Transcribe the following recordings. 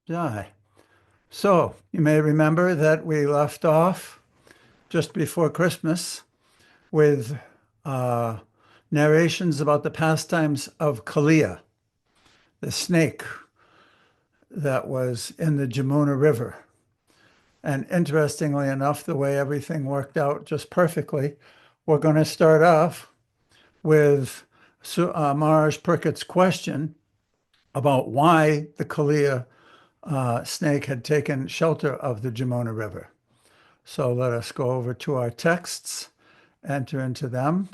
Die. So you may remember that we left off just before Christmas with uh, narrations about the pastimes of Kalia, the snake that was in the Jamuna River. And interestingly enough, the way everything worked out just perfectly, we're going to start off with Marj Prickett's question about why the Kalia snake had taken shelter of the Jamuna River. So let us go over to our texts, enter into them,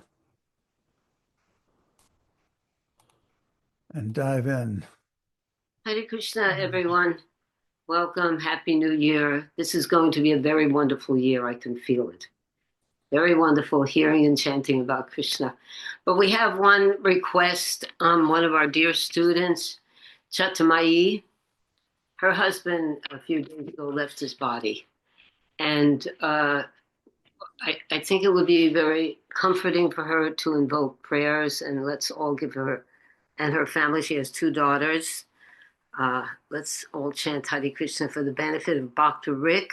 and dive in. Hare Krishna, everyone. Welcome. Happy New Year. This is going to be a very wonderful year. I can feel it. Very wonderful hearing and chanting about Krishna. But we have one request. One of our dear students, Chatamayi, her husband a few days ago left his body. And I think it would be very comforting for her to invoke prayers, and let's all give her and her family. She has two daughters. Let's all chant Hare Krishna for the benefit of Bhakta Rick,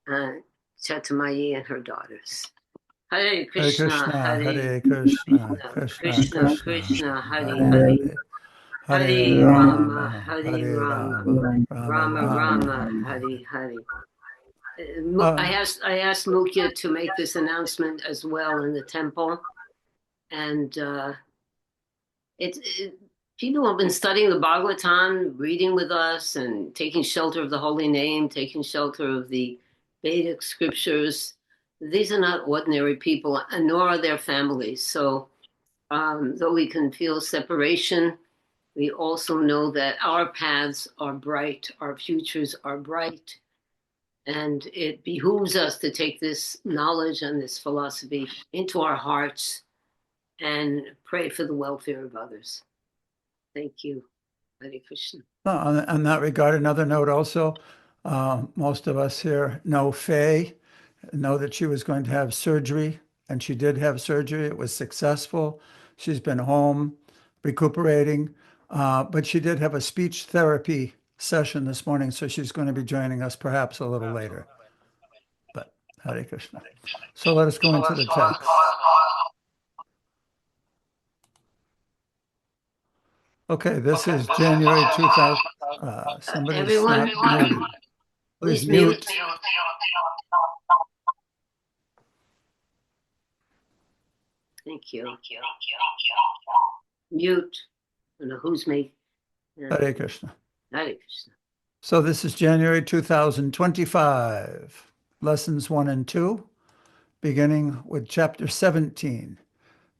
Chatamayi, and her daughters. Hare Krishna, Hare Krishna, Krishna Krishna Krishna, Hare Hare Hare, Hare, Hare Hare Rama, Rama, Hare Hare Rama, Rama, Rama Rama Rama, Rama. Hare Hare. Uh, I asked Mukhya to make this announcement as well in the temple, and it people have been studying the Bhagavatam, reading with us, and taking shelter of the holy name, taking shelter of the Vedic scriptures. These are not ordinary people, and nor are their families. So, though we can feel separation, we also know that our paths are bright, our futures are bright, and it behooves us to take this knowledge and this philosophy into our hearts and pray for the welfare of others. Thank you. Hare Krishna. on that regard, another note also, most of us here know Faye, know that she was going to have surgery, and she did have surgery. It was successful. She's been home recuperating, but she did have a speech therapy session this morning, so she's going to be joining us perhaps a little later. But Hare Krishna. So let us go into the text. Okay, this is January 2000. Somebody's Everyone, not muted. Please please mute. mute. Thank you. Mute. I don't know who's me. Hare Krishna. Hare Krishna. So this is January 2025, lessons 1 and 2, beginning with chapter 17,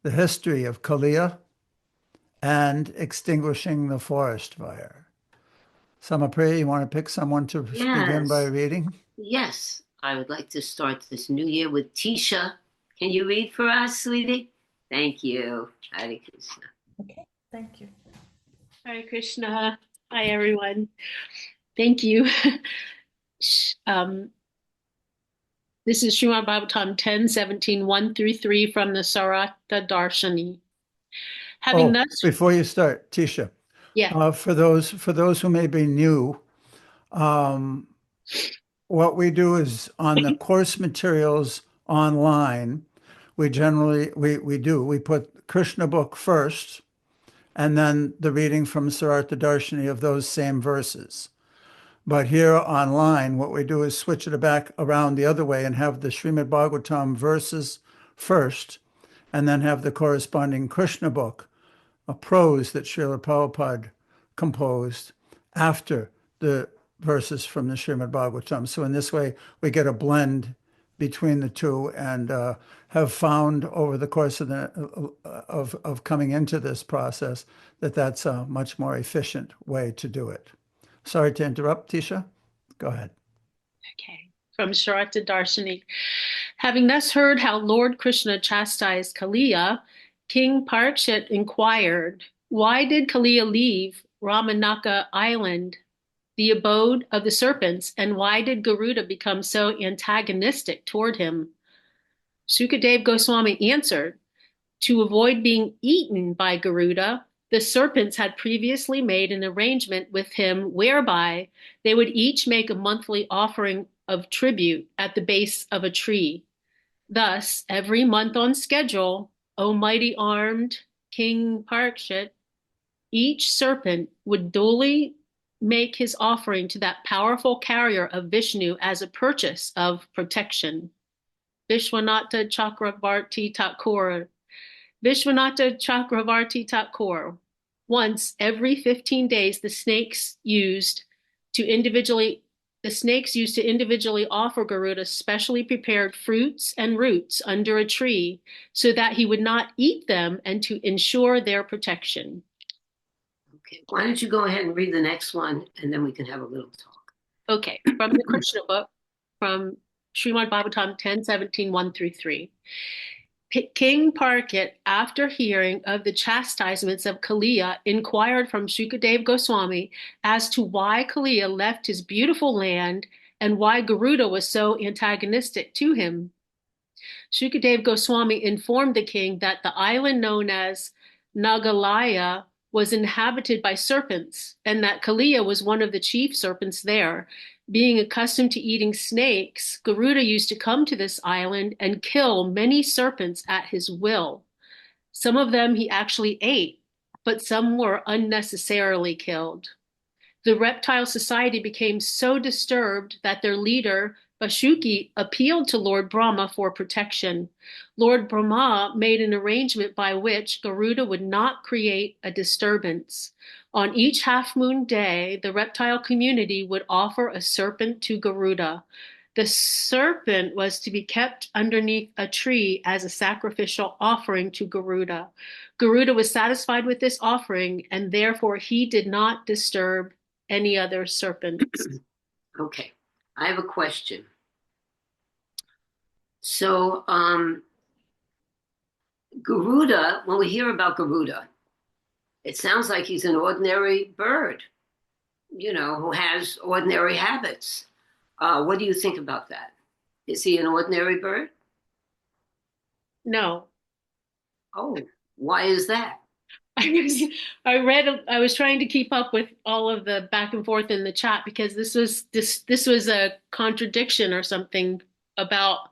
the history of Kalia and extinguishing the forest fire. Samapriya, you want to pick someone to begin by reading? Yes. I would like to start this new year with Tisha. Can you read for us, sweetie? Thank you. Hare Krishna. Okay, thank you. Hare Krishna. Hi, everyone. Thank you. This is Srimad Bhagavatam 10:17, 1 through 3 from the Sarata Darshani. Before you start, Tisha, for those who may be new, what we do is on the course materials online, we generally we put Krishna book first, and then the reading from Sarata Darshani of those same verses. But here online, what we do is switch it back around the other way and have the Srimad Bhagavatam verses first, and then have the corresponding Krishna book, a prose that Srila Prabhupada composed after the verses from the Srimad Bhagavatam. So in this way, we get a blend between the two, and have found over the course of of coming into this process that that's a much more efficient way to do it. Sorry to interrupt, Tisha. Go ahead. Okay. From Sarata Darshani. Having thus heard how Lord Krishna chastised Kaliya, King Parikshit inquired, why did Kaliya leave Ramanaka Island, the abode of the serpents, and why did Garuda become so antagonistic toward him? Sukadeva Goswami answered, to avoid being eaten by Garuda, The serpents had previously made an arrangement with him whereby they would each make a monthly offering of tribute at the base of a tree. Thus, every month on schedule, O mighty armed King Parikshit, each serpent would duly make his offering to that powerful carrier of Vishnu as a purchase of protection. Vishwanatha Chakravarti Thakur. Vishwanatha Chakravarti Thakur. Once every 15 days, the snakes used to individually offer Garuda specially prepared fruits and roots under a tree so that he would not eat them and to ensure their protection. Okay, why don't you go ahead and read the next one, and then we can have a little talk. Okay, from the Krishna book, from Srimad Bhagavatam 10:17, 1-3. King Parikshit, after hearing of the chastisements of Kaliya, inquired from Shukadeva Goswami as to why Kaliya left his beautiful land and why Garuda was so antagonistic to him. Shukadeva Goswami informed the king that the island known as Nagalaya was inhabited by serpents, and that Kaliya was one of the chief serpents there. Being accustomed to eating snakes, Garuda used to come to this island and kill many serpents at his will. Some of them he actually ate, but some were unnecessarily killed. The reptile society became so disturbed that their leader, Vashuki, appealed to Lord Brahma for protection. Lord Brahma made an arrangement by which Garuda would not create a disturbance. On each half-moon day, the reptile community would offer a serpent to Garuda. The serpent was to be kept underneath a tree as a sacrificial offering to Garuda. Garuda was satisfied with this offering, and therefore he did not disturb any other serpents. Okay, I have a question. So, Garuda, when we hear about Garuda, it sounds like he's an ordinary bird, who has ordinary habits. What do you think about that? Is he an ordinary bird? No. Oh, why is that? I was trying to keep up with all of the back and forth in the chat because this was a contradiction or something about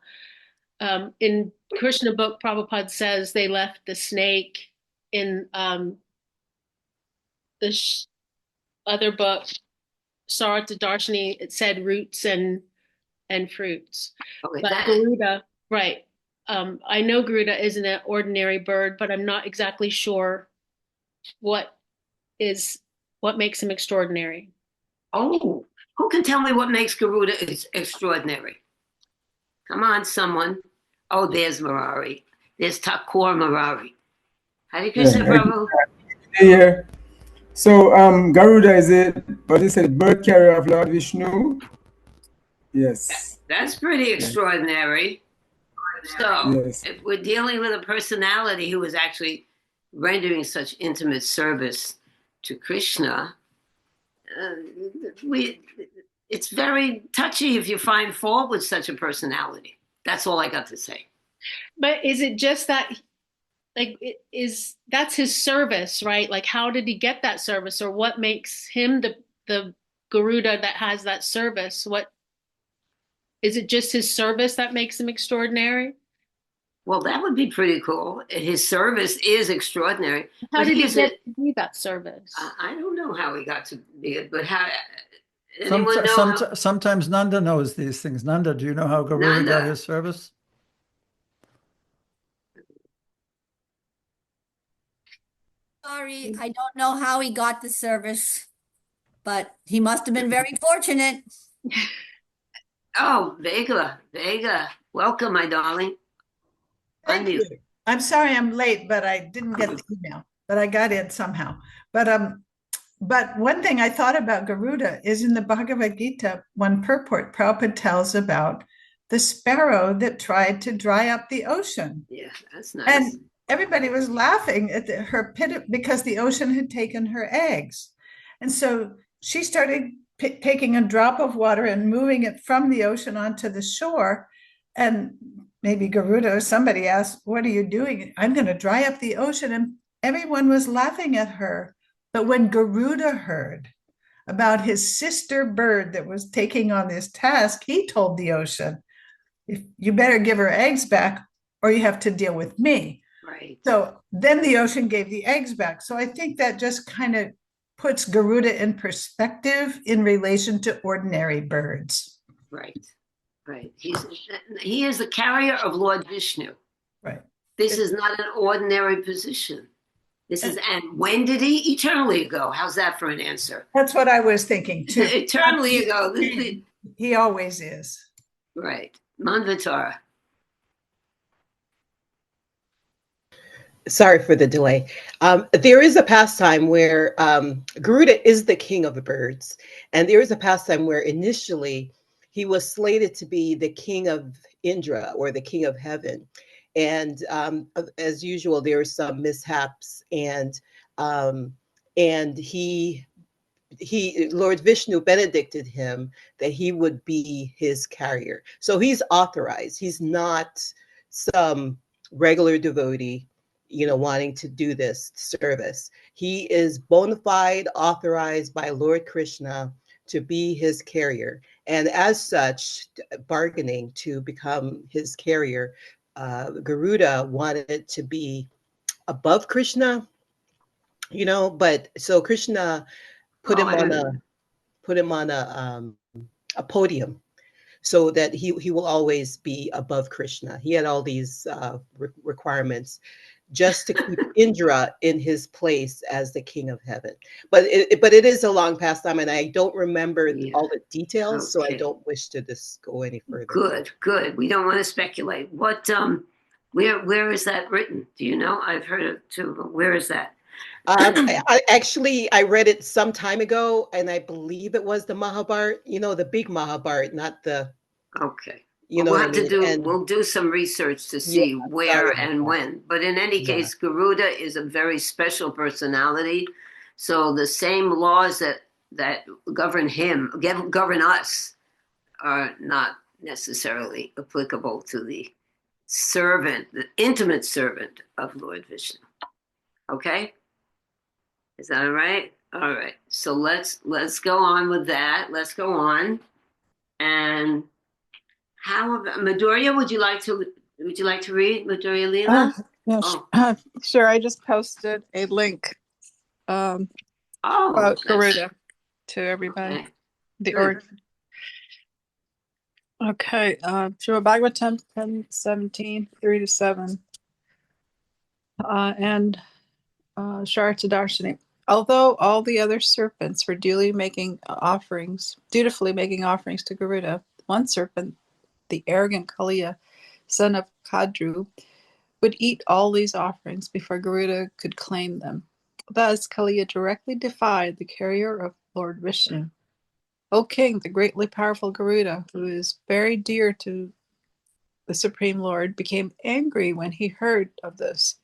in Krishna book. Prabhupada says they left the snake. In the other book, Sarata Darshini, it said roots and fruits. Okay, But Garuda, right? I know Garuda isn't an ordinary bird, but I'm not exactly sure what makes him extraordinary. Oh, who can tell me what makes Garuda extraordinary? Come on, someone. Oh, there's Murari. There's Thakur Murari. Hare Krishna, Prabhu. Here. So Garuda is what is it, bird carrier of Lord Vishnu? Yes. That's pretty extraordinary. So, yes. If we're dealing with a personality who is actually rendering such intimate service to Krishna, it's very touchy if you find fault with such a personality. That's all I got to say. But is it just that, that's his service, right? Like, how did he get that service, or what makes him the Garuda that has that service? What is it? Just his service that makes him extraordinary? Well, that would be pretty cool. His service is extraordinary. How did he get to be that service? I don't know how he got to be it, but how? Sometimes Nanda knows these things. Nanda, do you know how Garuda got his service? Sorry, I don't know how he got the service, but he must have been very fortunate. Oh, Vega, welcome, my darling. Thank you. I'm sorry I'm late, but I didn't get the email, but I got in somehow. But one thing I thought about Garuda is in the Bhagavad Gita, one purport, Prabhupada tells about the sparrow that tried to dry up the ocean. Yeah, that's nice. And everybody was laughing at her pit because the ocean had taken her eggs. And so she started taking a drop of water and moving it from the ocean onto the shore. And maybe Garuda or somebody asked, "What are you doing?" "I'm going to dry up the ocean." everyone was laughing at her. But when Garuda heard about his sister bird that was taking on this task, he told the ocean, if you better give her eggs back or you have to deal with me. Right. So then the ocean gave the eggs back. So I think that just kind of puts Garuda in perspective in relation to ordinary birds. Right. Right. He is the carrier of Lord Vishnu. Right. This is not an ordinary position. This is, and when did he? Eternally ago. How's that for an answer? That's what I was thinking too. Eternally ago. He always is. Right. Manvatara. Sorry for the delay. There is a pastime where Garuda is the king of the birds. And there is a pastime where initially he was slated to be the king of Indra, or the king of heaven. And as usual, there are some mishaps, and he Lord Vishnu benedicted him that he would be his carrier. So he's authorized. He's not some regular devotee, wanting to do this service. He is bona fide, authorized by Lord Krishna to be his carrier. And as such, bargaining to become his carrier, Garuda wanted to be above Krishna, but so Krishna put him on a podium so that he will always be above Krishna. He had all these requirements just to keep Indra in his place as the king of heaven. But it is a long pastime, and I don't remember all the details, so I don't wish to just go any further. Good. We don't want to speculate. What where is that written? Do you know? I've heard it too, but where is that? I read it some time ago, and I believe it was the Mahabharata, the big Mahabharata, not the. Okay. Well, we'll do some research to see where and when. But in any case, Garuda is a very special personality. So the same laws that govern him, govern us, are not necessarily applicable to the intimate servant of Lord Vishnu. Okay? Is that all right? All right. So let's go on with that. Let's go on. And how about Madhurya? Would you like to read Madhurya Leela? Sure. I just posted a link about Garuda to everybody. Okay. The origin. Okay. Srimad Bhagavatam 10:17, 3-7. And Sharata Darshini. Although all the other serpents were dutifully making offerings to Garuda, one serpent, the arrogant Kaliya, son of Kadru, would eat all these offerings before Garuda could claim them. Thus, Kaliya directly defied the carrier of Lord Vishnu. O King, the greatly powerful Garuda, who is very dear to the Supreme Lord, became angry when he heard of this.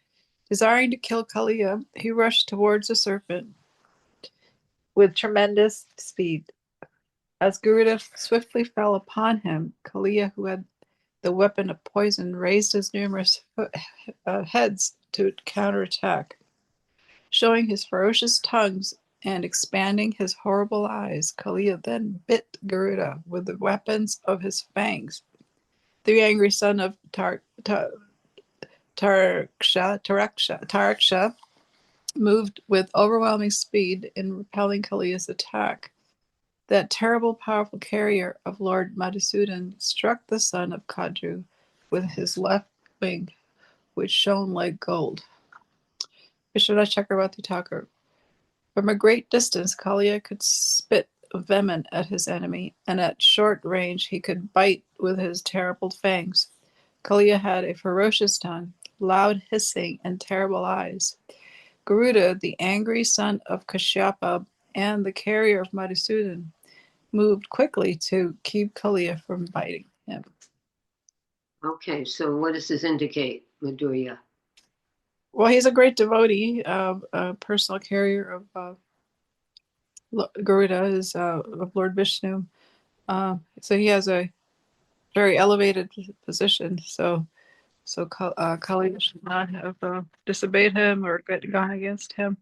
Desiring to kill Kaliya, he rushed towards the serpent with tremendous speed. As Garuda swiftly fell upon him, Kaliya, who had the weapon of poison, raised his numerous heads to counterattack. Showing his ferocious tongues and expanding his horrible eyes, Kaliya then bit Garuda with the weapons of his fangs. The angry son of Taraksha moved with overwhelming speed in repelling Kaliya's attack. That terrible, powerful carrier of Lord Madhusudan struck the son of Kadru with his left wing, which shone like gold. Vishwanath Chakravarti Thakur. From a great distance, Kaliya could spit venom at his enemy, and at short range he could bite with his terrible fangs. Kaliya had a ferocious tongue, loud hissing, and terrible eyes. Garuda, the angry son of Kashyapa and the carrier of Madhusudan, moved quickly to keep Kaliya from biting him. Okay, so what does this indicate, Madhurya? Well, he's a great devotee, a personal carrier of Garuda, is of Lord Vishnu. So he has a very elevated position. So So Kali should not have disobeyed him or gone against him.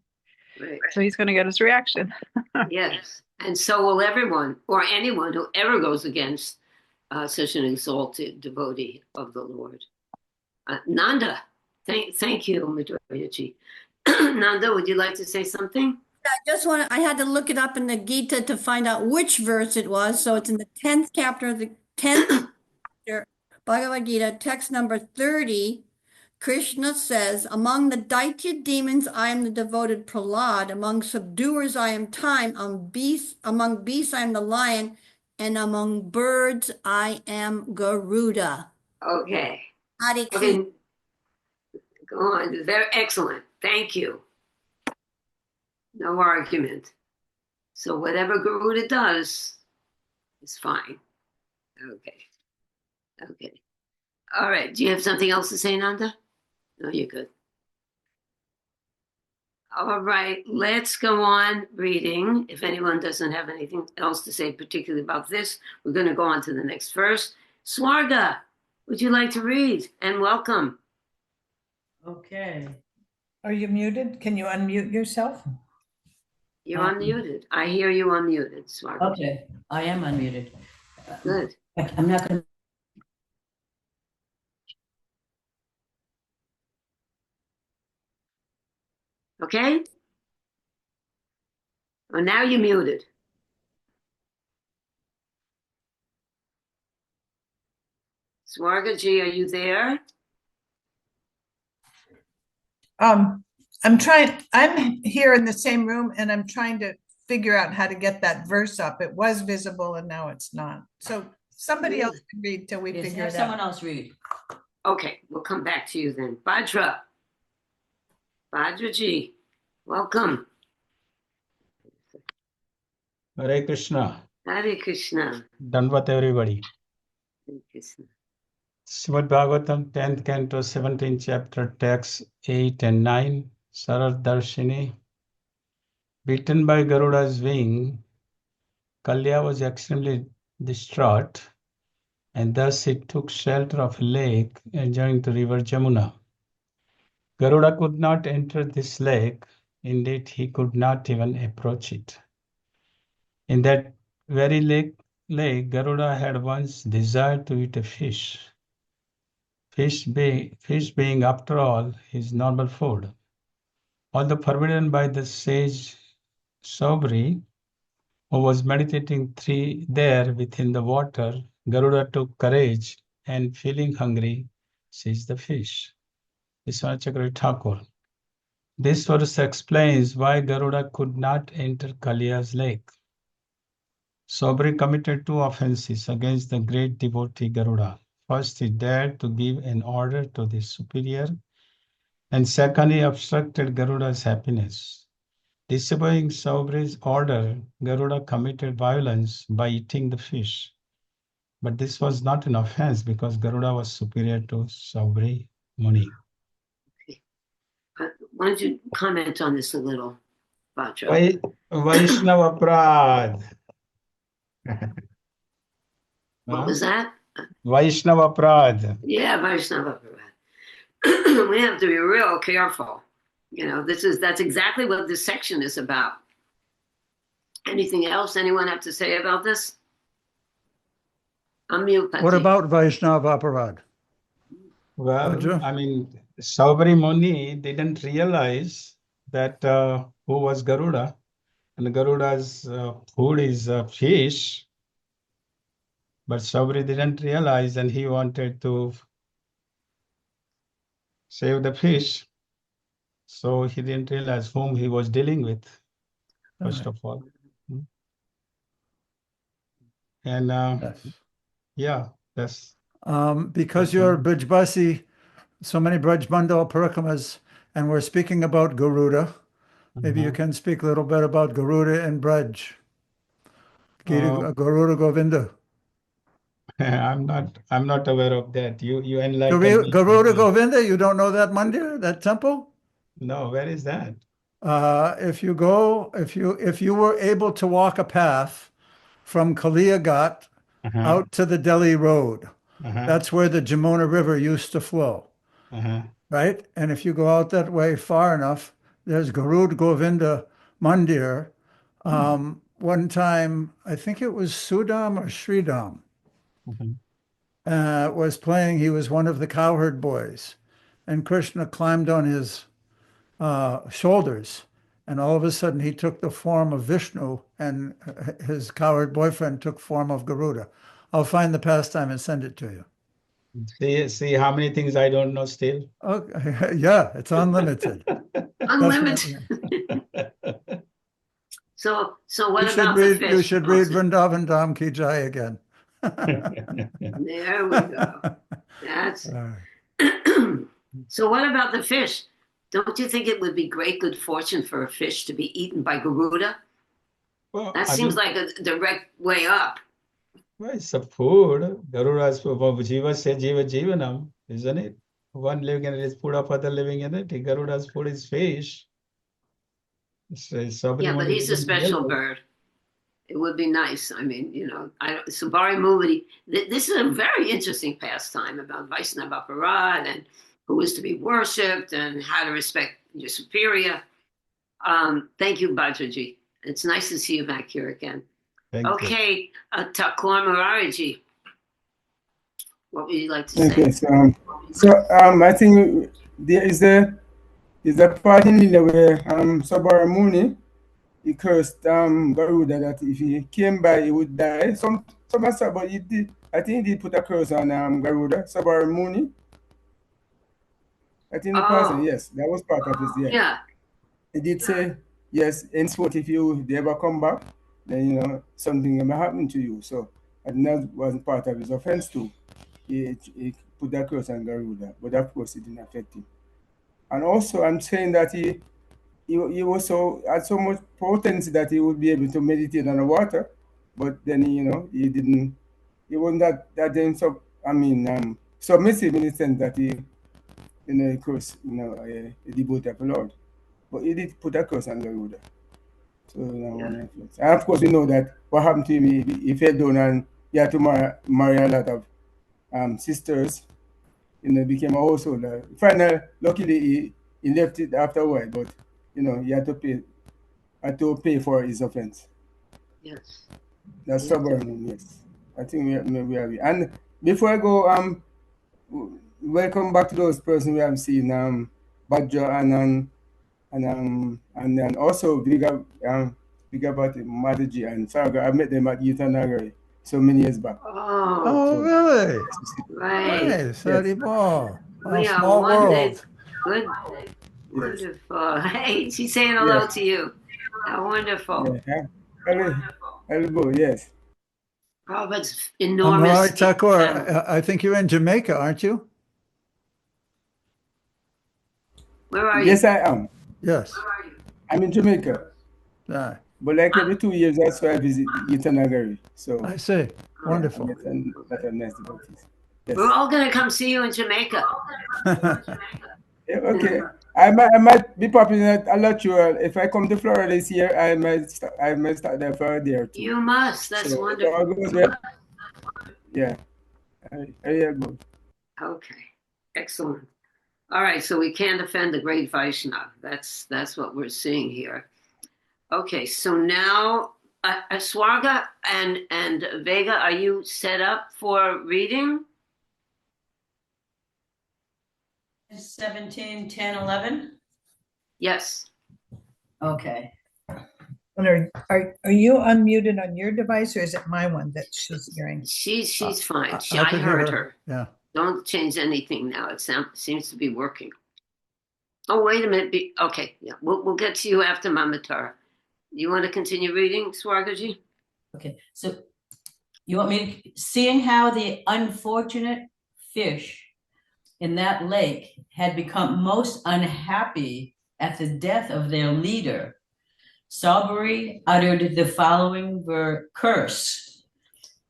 Right. So he's going to get his reaction. Yes. And so will everyone or anyone who ever goes against such an exalted devotee of the Lord. Nanda, thank you, Madhuryaji. Nanda, would you like to say something? I had to look it up in the Gita to find out which verse it was. So it's in the 10th chapter, the 10th chapter, Bhagavad Gita, text number 30. Krishna says, among the Daitya demons, I am the devoted Prahlad. Among subduers, I am time. Among beasts, I am the lion. And among birds, I am Garuda. Okay. Hare Okay. Krishna. Go on. Very excellent. Thank you. No argument. So whatever Garuda does is fine. Okay. Okay. All right. Do you have something else to say, Nanda? No, you're good. All right. Let's go on reading. If anyone doesn't have anything else to say, particularly about this, we're going to go on to the next verse. Swarga, would you like to read? And welcome. Okay. Are you muted? Can you unmute yourself? You're unmuted. I hear you unmuted, Swarga. Okay, I am unmuted. Good. I'm not going to. Okay? Oh, now you're muted. Swargaji, are you there? I'm here in the same room and I'm trying to figure out how to get that verse up. It was visible and now it's not. So somebody else can read till we Yes, figure have it someone out. else read. Okay, we'll come back to you then. Bhadra. Bhadraji, welcome. Hare Krishna. Hare Krishna. Dandavat everybody. Hare Krishna. Srimad Bhagavatam, 10th canto, 17th chapter, texts 8 and 9. Sarar Darshini. Beaten by Garuda's wing, Kalya was extremely distraught, and thus he took shelter of a lake adjoining to river Jamuna. Garuda could not enter this lake. Indeed, he could not even approach it. In that very lake, Garuda had once desired to eat a fish. Fish being, after all, his normal food. Although forbidden by the sage Saubri, who was meditating there within the water, Garuda took courage and, feeling hungry, seized the fish. Vishwanath Chakravarti Thakur. This verse explains why Garuda could not enter Kaliya's lake. Saubri committed two offenses against the great devotee Garuda. First, he dared to give an order to the superior, and second, he obstructed Garuda's happiness. Disobeying Saubri's order, Garuda committed violence by eating the fish. But this was not an offense because Garuda was superior to Saubri Muni. Why don't you comment on this a little, Bhadra? Vaishnava Prad. What was that? Vaishnava Prad. Yeah, Vaishnava. We have to be real careful. You know, that's exactly what this section is about. Anything else anyone have to say about this? Unmute, Pati. What about Vaishnava Aparad? Well, Bhadra? I mean, Saubri Muni didn't realize that who was Garuda, and Garuda's food is fish. But Saubri didn't realize, and he wanted to save the fish. So he didn't realize whom he was dealing with, first of all. And Yes. yeah, that's Because you're Brijbasi, so many Braj Mandal Parikramas, and we're speaking about Garuda. Maybe you can speak a little bit about Garuda and Braj. Garuda Govinda. I'm not aware of that. You enlighten me. Garuda Govinda, you don't know that mandir, that temple? No, where is that? If you were able to walk a path from Kaliya Ghat out to the Delhi road, that's where the Jamuna River used to flow. Uh-huh. right? And if you go out that way far enough, there's Garud Govinda Mandir. One time, I think it was Sudam or Sridham, Mhm. was playing. He was one of the cowherd boys, and Krishna climbed on his shoulders, and all of a sudden he took the form of Vishnu, and his cowherd boyfriend took form of Garuda. I'll find the pastime and send it to you. See how many things I don't know still. Okay, yeah, it's unlimited. Unlimited. So what You should about the read. fish? You should read Also? Vrindavan Dham Ki Jai again. There we go. That's All right. so. What about the fish? Don't you think it would be great good fortune for a fish to be eaten by Garuda? Well, That I seems mean, like a direct way up. well, it's a food. Garuda's Jiva se Jiva Jivanam, isn't it? One living in it is food of other living in it. Garuda's food is fish. Yeah, but he's a special bird. It would be nice. I mean, Sabari Muvati. This is a very interesting pastime about Vaishnava Parad and who is to be worshipped and how to respect your superior. Thank you, Bhadraji. It's nice to see you back here again. Thank you. Okay, Thakur Murariji, what would you like to say? Okay, I think there is a part in India where Sabara Muni, he cursed Garuda that if he came by he would die. Some but he did. I think he did put a curse on Garuda, Sabara Muni. I think the person, yes, that was part of his, yeah. Yeah. He did say, yes, henceforth, if you ever come back, then, something may happen to you. So, and that wasn't part of his offense too. He put that curse on Garuda, but of course it didn't affect him. And also, I'm saying that he also had so much potency that he would be able to meditate on the water, but then, he wasn't that submissive in the sense that he, of course, a devotee of the Lord. But he did put a curse on Garuda. So, and of course, we know that what happened to him, he fell down and he had to marry a lot of sisters. Became a householder. Finally, luckily, he left it after a while, but, he had to pay for his offense. Yes. That's stubborn, yes. I think we are. And before I go, welcome back to those persons we have seen, Badja and then also Vigabati Mataji and Saga. I met them at Gitanagari so many years back. Oh, really? right. Nice, Haribol. We are Small one day. world. Good. Yes. Wonderful. Hey, she's saying hello to you. How wonderful. Yeah. Hello, yes. Oh, that's I'm enormous. right, Thakur. I think you're in Jamaica, aren't you? Where are you? Yes, I am. Yes. I'm in Jamaica. Ah, But like every 2 years, that's why I visit Gitanagari. So I see. Wonderful. that's a nice devotees. Yes. We're all going to come see you in Jamaica. Yeah, okay. I might be popping at Alachua. If I come to Florida this year, I might start there for a day or two. You must. That's So, wonderful. I'll go there. Yeah. Very good. Okay. Excellent. All right. So we can't offend the great Vaishnav. That's what we're seeing here. Okay. So now, Swarga and Vega, are you set up for reading? 17, 10, 11? Yes. Okay. And are you unmuted on your device, or is it my one that she's hearing? She's fine. I I can hear heard her. her. Yeah. Don't change anything now. It seems to be working. Oh, wait a minute. Okay. Yeah. We'll get to you after Mama Tara. You want to continue reading, Swargaji? Okay. So you want me to, seeing how the unfortunate fish in that lake had become most unhappy at the death of their leader, Sabari uttered the following curse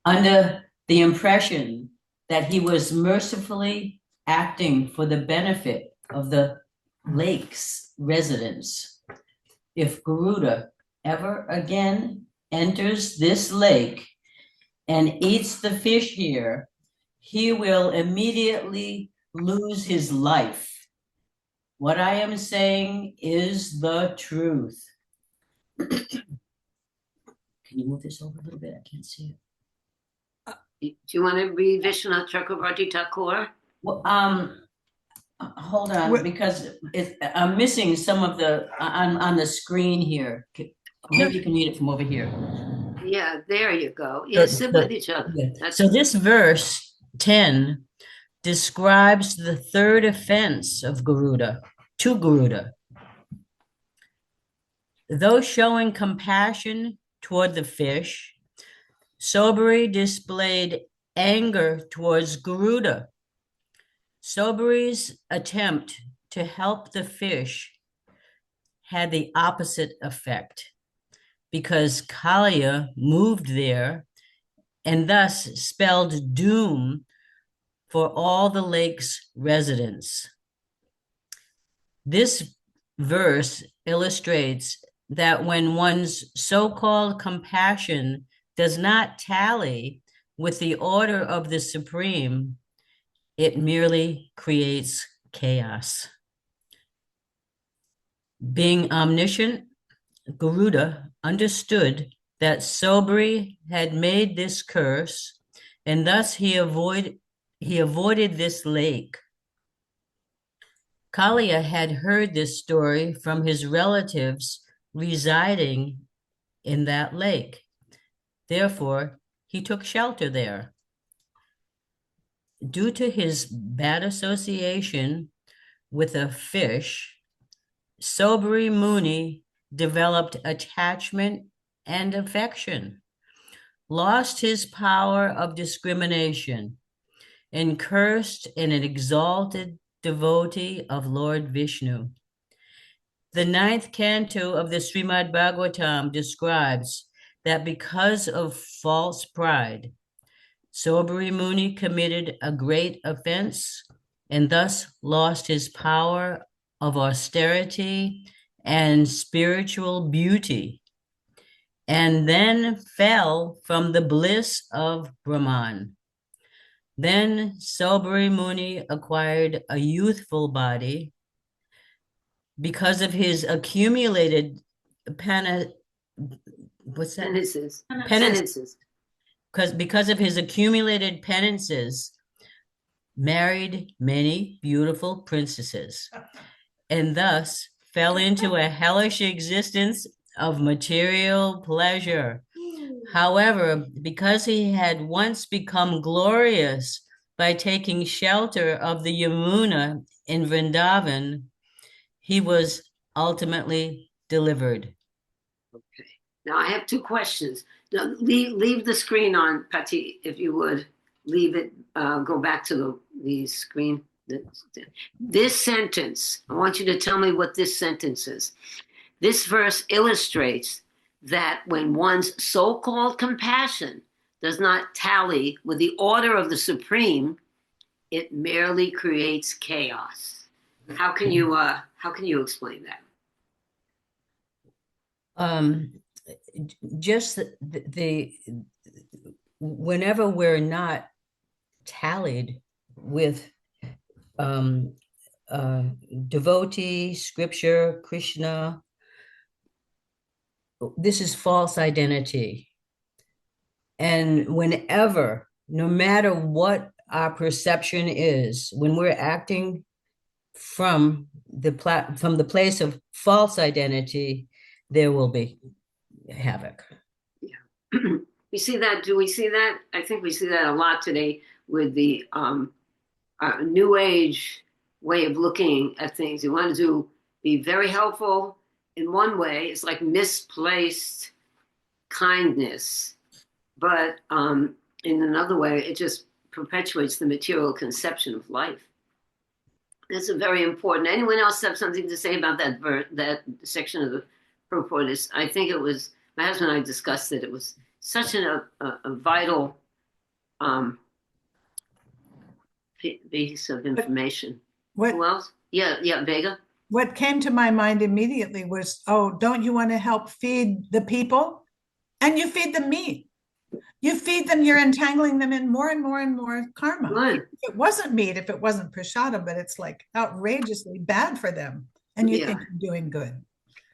under the impression that he was mercifully acting for the benefit of the lake's residents. If Garuda ever again enters this lake and eats the fish here, he will immediately lose his life. What I am saying is the truth. Can you move this over a little bit? I can't see it. Do you want to read Vishwanath Chakravarti Thakur? Well, hold on, Wh- because I'm missing some of the on the screen here. Maybe you can read it from over here. Yeah, there you go. Yeah, sit with each other. So this verse 10 describes the third offense of Garuda, to Garuda. Though showing compassion toward the fish, Sobari displayed anger towards Garuda. Sobari's attempt to help the fish had the opposite effect, because Kalia moved there and thus spelled doom for all the lake's residents. This verse illustrates that when one's so-called compassion does not tally with the order of the Supreme, it merely creates chaos. Being omniscient, Garuda understood that Sobari had made this curse, and thus he avoided this lake. Kalia had heard this story from his relatives residing in that lake. Therefore, he took shelter there. Due to his bad association with a fish, Sobari Muni developed attachment and affection, lost his power of discrimination, and cursed an exalted devotee of Lord Vishnu. The 9th canto of the Srimad Bhagavatam describes that because of false pride, Sobari Muni committed a great offense and thus lost his power of austerity and spiritual beauty, and then fell from the bliss of Brahman. Then Sobari Muni acquired a youthful body because of his accumulated penances. Because of his accumulated penances, married many beautiful princesses, and thus fell into a hellish existence of material pleasure. However, because he had once become glorious by taking shelter of the Yamuna in Vrindavan, he was ultimately delivered. Okay. Now I have 2 questions. Now, leave the screen on, Patti, if you would. Leave it. Go back to the screen. This sentence, I want you to tell me what this sentence is. This verse illustrates that when one's so-called compassion does not tally with the order of the Supreme, it merely creates chaos. How can you explain that? Just the whenever we're not tallied with devotee, scripture, Krishna, this is false identity. And whenever, no matter what our perception is, when we're acting from the place of false identity, there will be havoc. Yeah. We see that. Do we see that? I think we see that a lot today with the new age way of looking at things. You want to be very helpful in one way. It's like misplaced kindness, but in another way, it just perpetuates the material conception of life. That's a very important. Anyone else have something to say about that section of the purport? I think it was my husband and I discussed it. It was such a vital piece of information. Who else? Yeah, Vega. What came to my mind immediately was, oh, don't you want to help feed the people? And you feed them meat. You feed them, you're entangling them in more and more and more karma. Good. If it wasn't meat, if it wasn't prashadam, but it's like outrageously bad for them. And you Yeah. think you're doing good.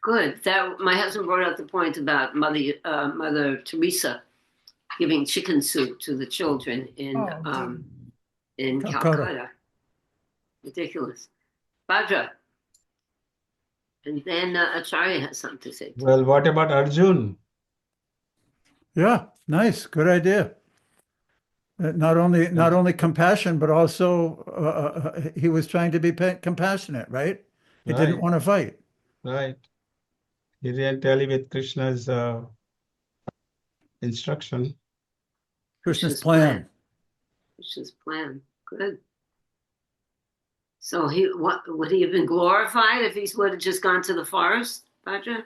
Good. That my husband brought up the point about Mother Teresa giving chicken soup to the children in Calcutta. Ridiculous. Bhadra. And then Acharya has something to say. Well, what about Arjun? Yeah, nice, good idea. Not only compassion, but also he was trying to be compassionate, right? He didn't Right. want to fight. Right. He didn't tally with Krishna's instruction. Krishna's plan. Krishna's plan. Good. So would he have been glorified if he would have just gone to the forest, Bhadra?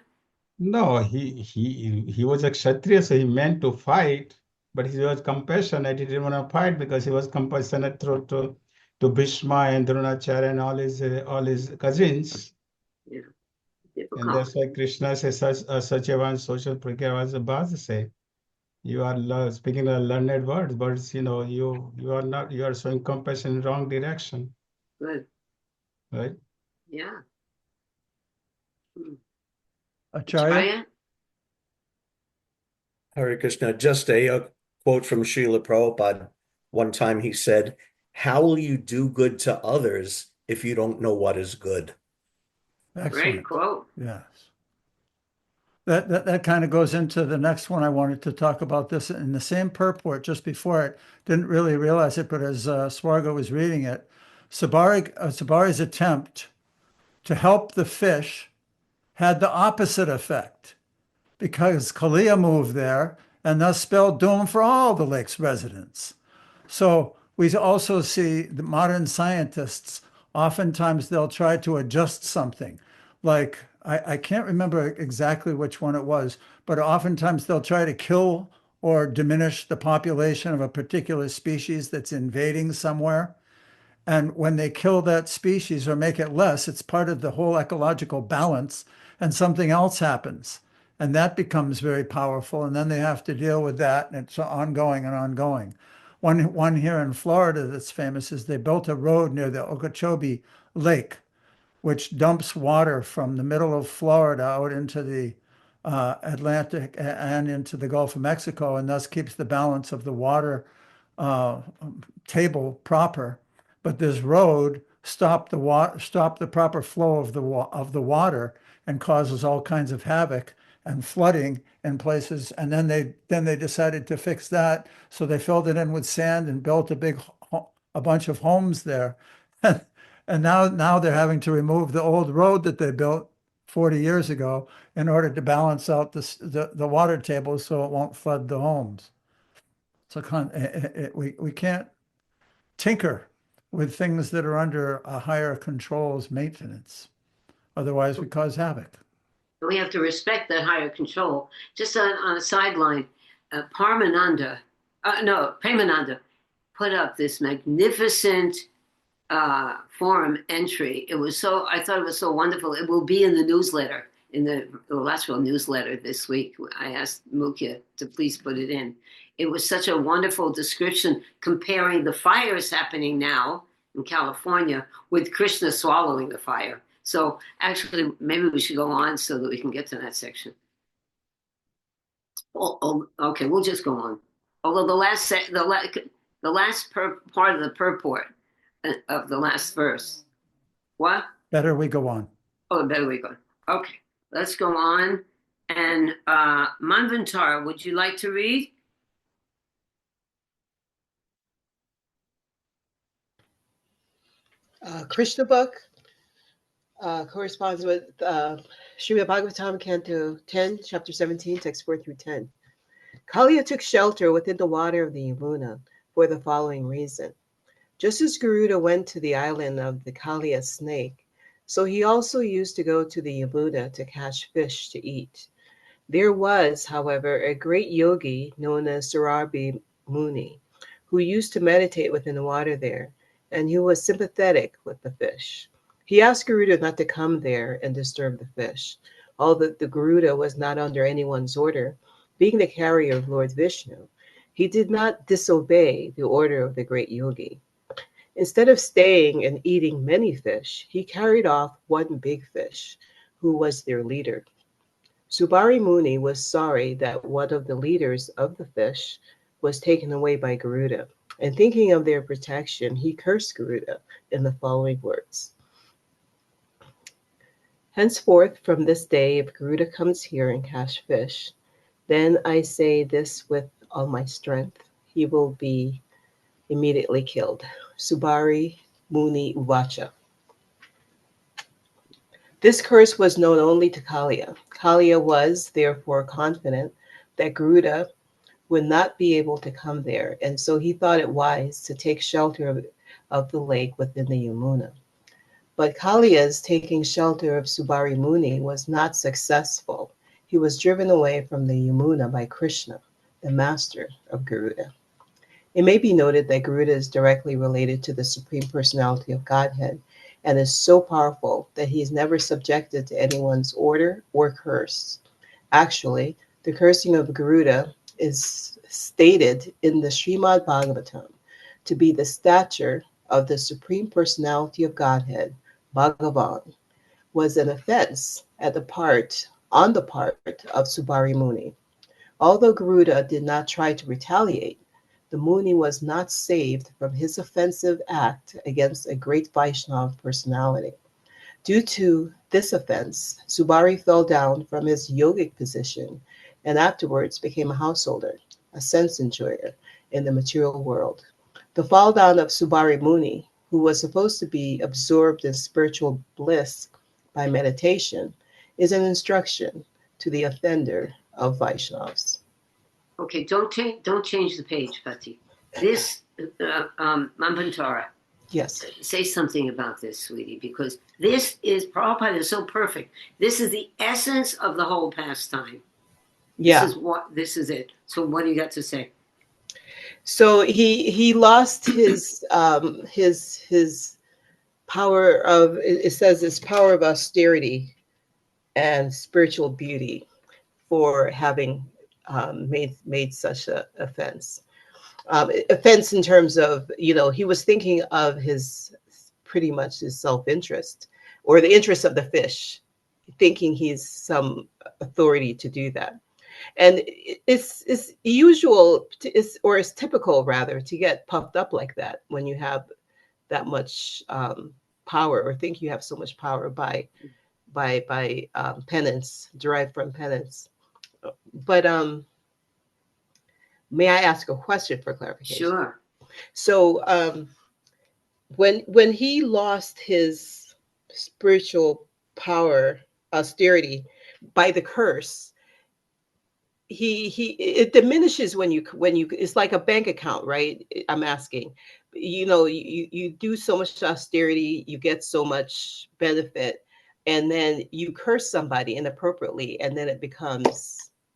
No, he was a Kshatriya, so he meant to fight, but he was compassionate. He didn't want to fight because he was compassionate to Bhishma and Dronacharya and all his cousins. Yeah. And Difficult. that's why Krishna says, Sachevan social pragya was about to say. You are speaking a learned words, but you are not, you are showing compassion in wrong direction, Good. right? Yeah. Acharya? Acharya? Hare Krishna, just a quote from Srila Prabhupada. One time he said, "How will you do good to others if you don't know what is good?" Excellent. Great quote. Yes. That kind of goes into the next one. I wanted to talk about this in the same purport just before it. Didn't really realize it, but as Swarga was reading it, Sabari's attempt to help the fish had the opposite effect, because Kaliya moved there and thus spelled doom for all the lake's residents. So we also see the modern scientists, oftentimes they'll try to adjust something. Like, I can't remember exactly which one it was, but oftentimes they'll try to kill or diminish the population of a particular species that's invading somewhere. And when they kill that species or make it less, it's part of the whole ecological balance, and something else happens. And that becomes very powerful. And then they have to deal with that, and it's ongoing and ongoing. One here in Florida that's famous is they built a road near the Okeechobee Lake, which dumps water from the middle of Florida out into the Atlantic and into the Gulf of Mexico, and thus keeps the balance of the water table proper. But this road stopped the proper flow of the water and causes all kinds of havoc and flooding in places. And then they decided to fix that, so they filled it in with sand and built a bunch of homes there. And now they're having to remove the old road that they built 40 years ago in order to balance out the water table so it won't flood the homes. So we can't tinker with things that are under a higher control's maintenance. Otherwise, we cause havoc. We have to respect that higher control. Just on a sideline, Premananda put up this magnificent forum entry. I thought it was so wonderful. It will be in the newsletter, in the Lateral newsletter this week. I asked Mukhya to please put it in. It was such a wonderful description comparing the fires happening now in California with Krishna swallowing the fire. So actually, maybe we should go on so that we can get to that section. Okay, we'll just go on. Although the last part of the purport of the last verse. What? Better we go on. Oh, better we go. Okay, let's go on. And Manvantar, would you like to read? Krishna book corresponds with Srimad Bhagavatam, Canto 10, Chapter 17, text 4 through 10. Kaliya took shelter within the water of the Yamuna for the following reason. Just as Garuda went to the island of the Kaliya snake, so he also used to go to the Yamuna to catch fish to eat. There was, however, a great yogi known as Sarabhi Muni, who used to meditate within the water there, and he was sympathetic with the fish. He asked Garuda not to come there and disturb the fish, although the Garuda was not under anyone's order, being the carrier of Lord Vishnu, He did not disobey the order of the great yogi. Instead of staying and eating many fish, he carried off one big fish, who was their leader. Subari Muni was sorry that one of the leaders of the fish was taken away by Garuda, and thinking of their protection, he cursed Garuda in the following words. Henceforth, from this day, if Garuda comes here and catch fish, then I say this with all my strength, he will be immediately killed. Subari Muni Uvacha. This curse was known only to Kalia. Kalia was, therefore, confident that Garuda would not be able to come there, and so he thought it wise to take shelter of the lake within the Yamuna. But Kalia's taking shelter of Subari Muni was not successful. He was driven away from the Yamuna by Krishna, the master of Garuda. It may be noted that Garuda is directly related to the Supreme Personality of Godhead, and is so powerful that he is never subjected to anyone's order or curse. Actually, the cursing of Garuda is stated in the Srimad Bhagavatam to be the stature of the Supreme Personality of Godhead, Bhagavan, was an offense on the part of Subari Muni. Although Garuda did not try to retaliate, the Muni was not saved from his offensive act against a great Vaishnava personality. Due to this offense, Subari fell down from his yogic position and afterwards became a householder, a sense enjoyer in the material world. The fall down of Subari Muni, who was supposed to be absorbed in spiritual bliss by meditation, is an instruction to the offender of Vaishnavas. Okay, don't change the page, Pati. This, Manvantara. Yes. Say something about this, sweetie, because this is, Prabhupada is so perfect. This is the essence of the whole pastime. Yeah. This is it. So what do you got to say? So he lost his power of, it says his power of austerity and spiritual beauty for having made such an offense. Offense in terms of, he was thinking of his pretty much his self-interest or the interest of the fish, thinking he's some authority to do that. And it's usual, or it's typical rather, to get puffed up like that when you have that much power, or think you have so much power by penance, derived from penance. But may I ask a question for clarification? Sure. So when he lost his spiritual power, austerity, by the curse, it diminishes when you it's like a bank account, right? I'm asking, you do so much austerity, you get so much benefit, and then you curse somebody inappropriately, and then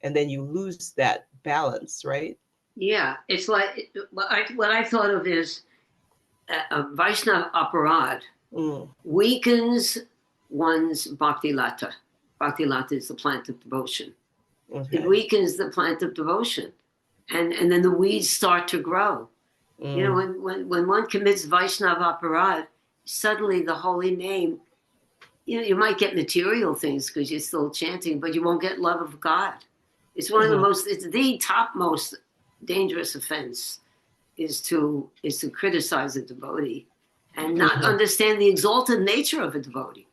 and then you lose that balance, right? Yeah, it's like what I thought of is a Vaishnava aparad weakens one's bhakti lata. Bhakti lata is the plant of devotion. Okay. It weakens the plant of devotion, and then the weeds start to grow. When one commits Vaishnava aparad, suddenly the holy name, you might get material things because you're still chanting, but you won't get love of God. It's one of the it's the topmost dangerous offense is to criticize a devotee and not understand the exalted nature of a devotee.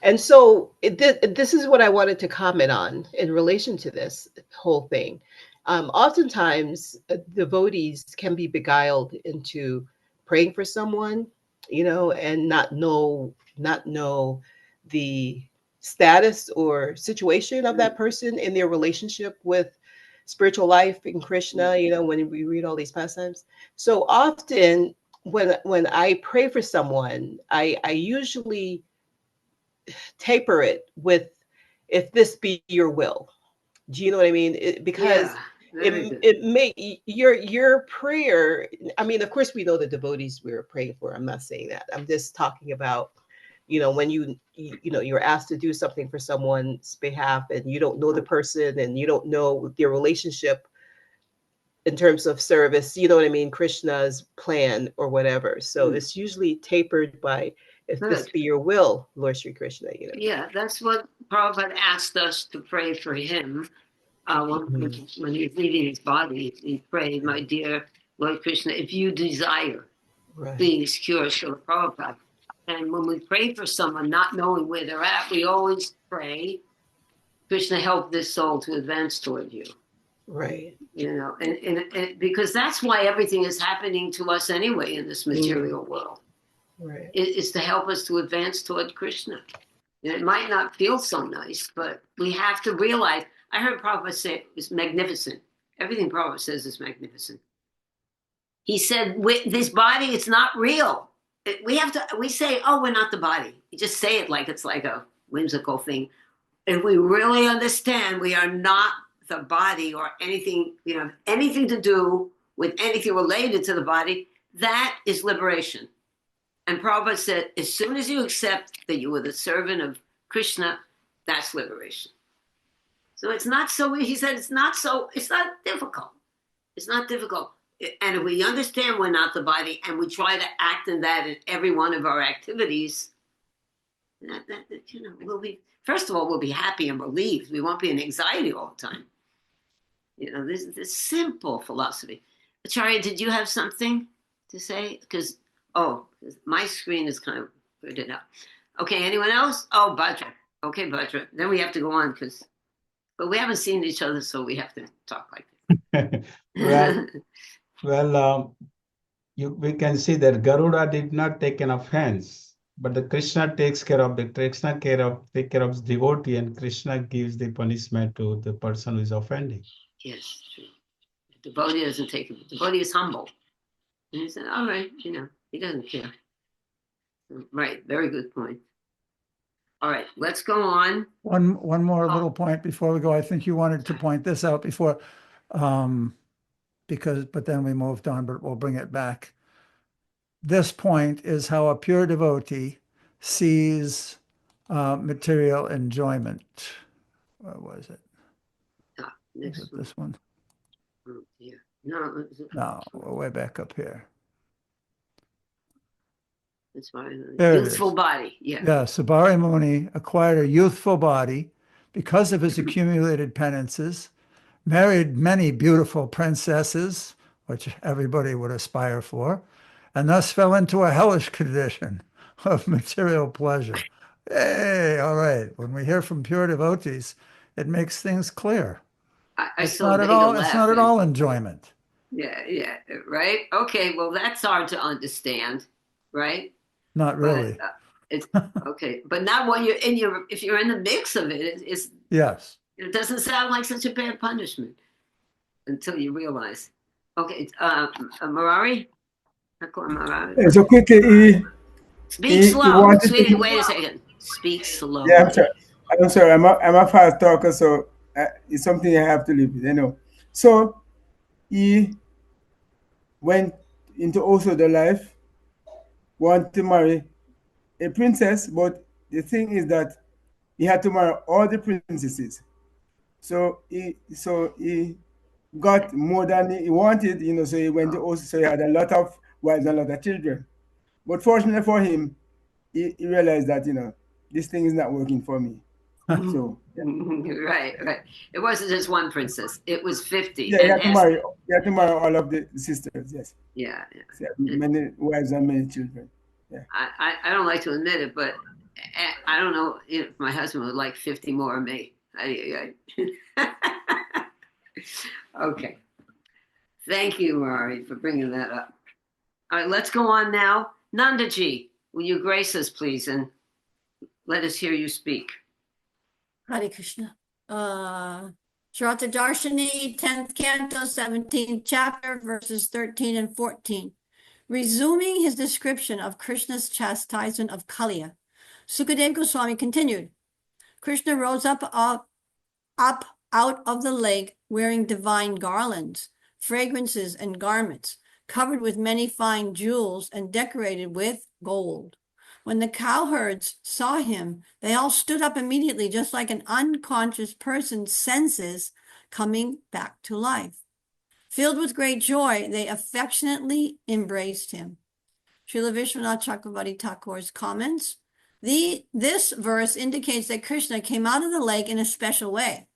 And so this is what I wanted to comment on in relation to this whole thing. Oftentimes, devotees can be beguiled into praying for someone, and not know the status or situation of that person in their relationship with spiritual life in Krishna, when we read all these pastimes. So often when I pray for someone, I usually taper it with, if this be your will. Do you know what I mean? Because it may your prayer. I mean, of course, we know the devotees we're praying for. I'm not saying that. I'm just talking about, when you're asked to do something for someone's behalf, and you don't know the person, and you don't know their relationship in terms of service, you know what I mean, Krishna's plan or whatever. So it's usually tapered by, if this Good. be your will, Lord Sri Krishna, you know. Yeah, that's what Prabhupada asked us to pray for him. When he was leaving his body, he prayed, my dear Lord Krishna, if you desire, please cure Srila Prabhupada. And when we pray for someone, not knowing where they're at, we always pray, Krishna, help this soul to advance toward you. Right. You know, and because that's why everything is happening to us anyway in this material world. Right. Is to help us to advance toward Krishna. And it might not feel so nice, but we have to realize, I heard Prabhupada say it's magnificent. Everything Prabhupada says is magnificent. He said, with this body, it's not real. We say, oh, we're not the body. You just say it like it's like a whimsical thing. If we really understand we are not the body or anything, you know, anything to do with anything related to the body, that is liberation. And Prabhupada said, as soon as you accept that you were the servant of Krishna, that's liberation. So it's not so, he said, it's not difficult. It's not difficult. And if we understand we're not the body and we try to act in that in every one of our activities, that you know, we'll be, first of all, we'll be happy and relieved. We won't be in anxiety all the time. You know, this simple philosophy. Acharya, did you have something to say? Because, my screen is kind of printed out. Okay, anyone else? Oh, Bhadra. Okay, Bhadra. Then we have to go on but we haven't seen each other, so we have to talk like that. We can see that Garuda did not take an offense, but the Krishna takes care of take care of his devotee, and Krishna gives the punishment to the person who is offending. Yes, true. The devotee doesn't take it. The devotee is humble. And he said, all right, you know, he doesn't care. Right, very good point. All right, let's go on. One more little point before we go. I think you wanted to point this out before, but then we moved on, but we'll bring it back. This point is how a pure devotee sees material enjoyment. Where was it? Next Is it this one? Oh, dear. No, we're way back up here. it's fine. There it Youthful is. body. Yeah. Yeah, Sabari Muni acquired a youthful body because of his accumulated penances, married many beautiful princesses, which everybody would aspire for, and thus fell into a hellish condition of material pleasure. Hey, all right. When we hear from pure devotees, it makes things clear. It's not at all enjoyment. Yeah, right. Okay, well, that's hard to understand, right? Not really. But, it's okay, but not when you're if you're in the mix of it, Yes. It doesn't sound like such a bad punishment until you realize. Okay, Murari? So quickly, speak slow, sweetie. Wait a second. Speak slow. Yeah, I'm sorry. I'm a fast talker, so it's something I have to live with. You know. So he went into also the life, wanted to marry a princess, but the thing is that he had to marry all the princesses. So he got more than he wanted, you know, so he went to also, so he had a lot of wives and a lot of children. But fortunately for him, he realized that, you know, this thing is not working for me. So yeah. Right. It wasn't just one princess. It was 50. Yeah, he had to marry all of the sisters, yes. Yeah. So many wives and many children. Yeah. I don't like to admit it, but I don't know if my husband would like 50 more of me. Okay. Thank you, Murari, for bringing that up. All right, let's go on now. Nandaji, will you grace us, please, and let us hear you speak. Hare Krishna. Shrata Darshini, 10th canto, 17th chapter, verses 13 and 14. Resuming his description of Krishna's chastisement of Kaliya, Sukadeva Goswami continued, Krishna rose up out of the lake wearing divine garlands, fragrances, and garments, covered with many fine jewels and decorated with gold. When the cowherds saw him, they all stood up immediately, just like an unconscious person's senses coming back to life. Filled with great joy, they affectionately embraced him. Srila Vishwanath Chakravarti Thakur's comments. This verse indicates that Krishna came out of the lake in a special way.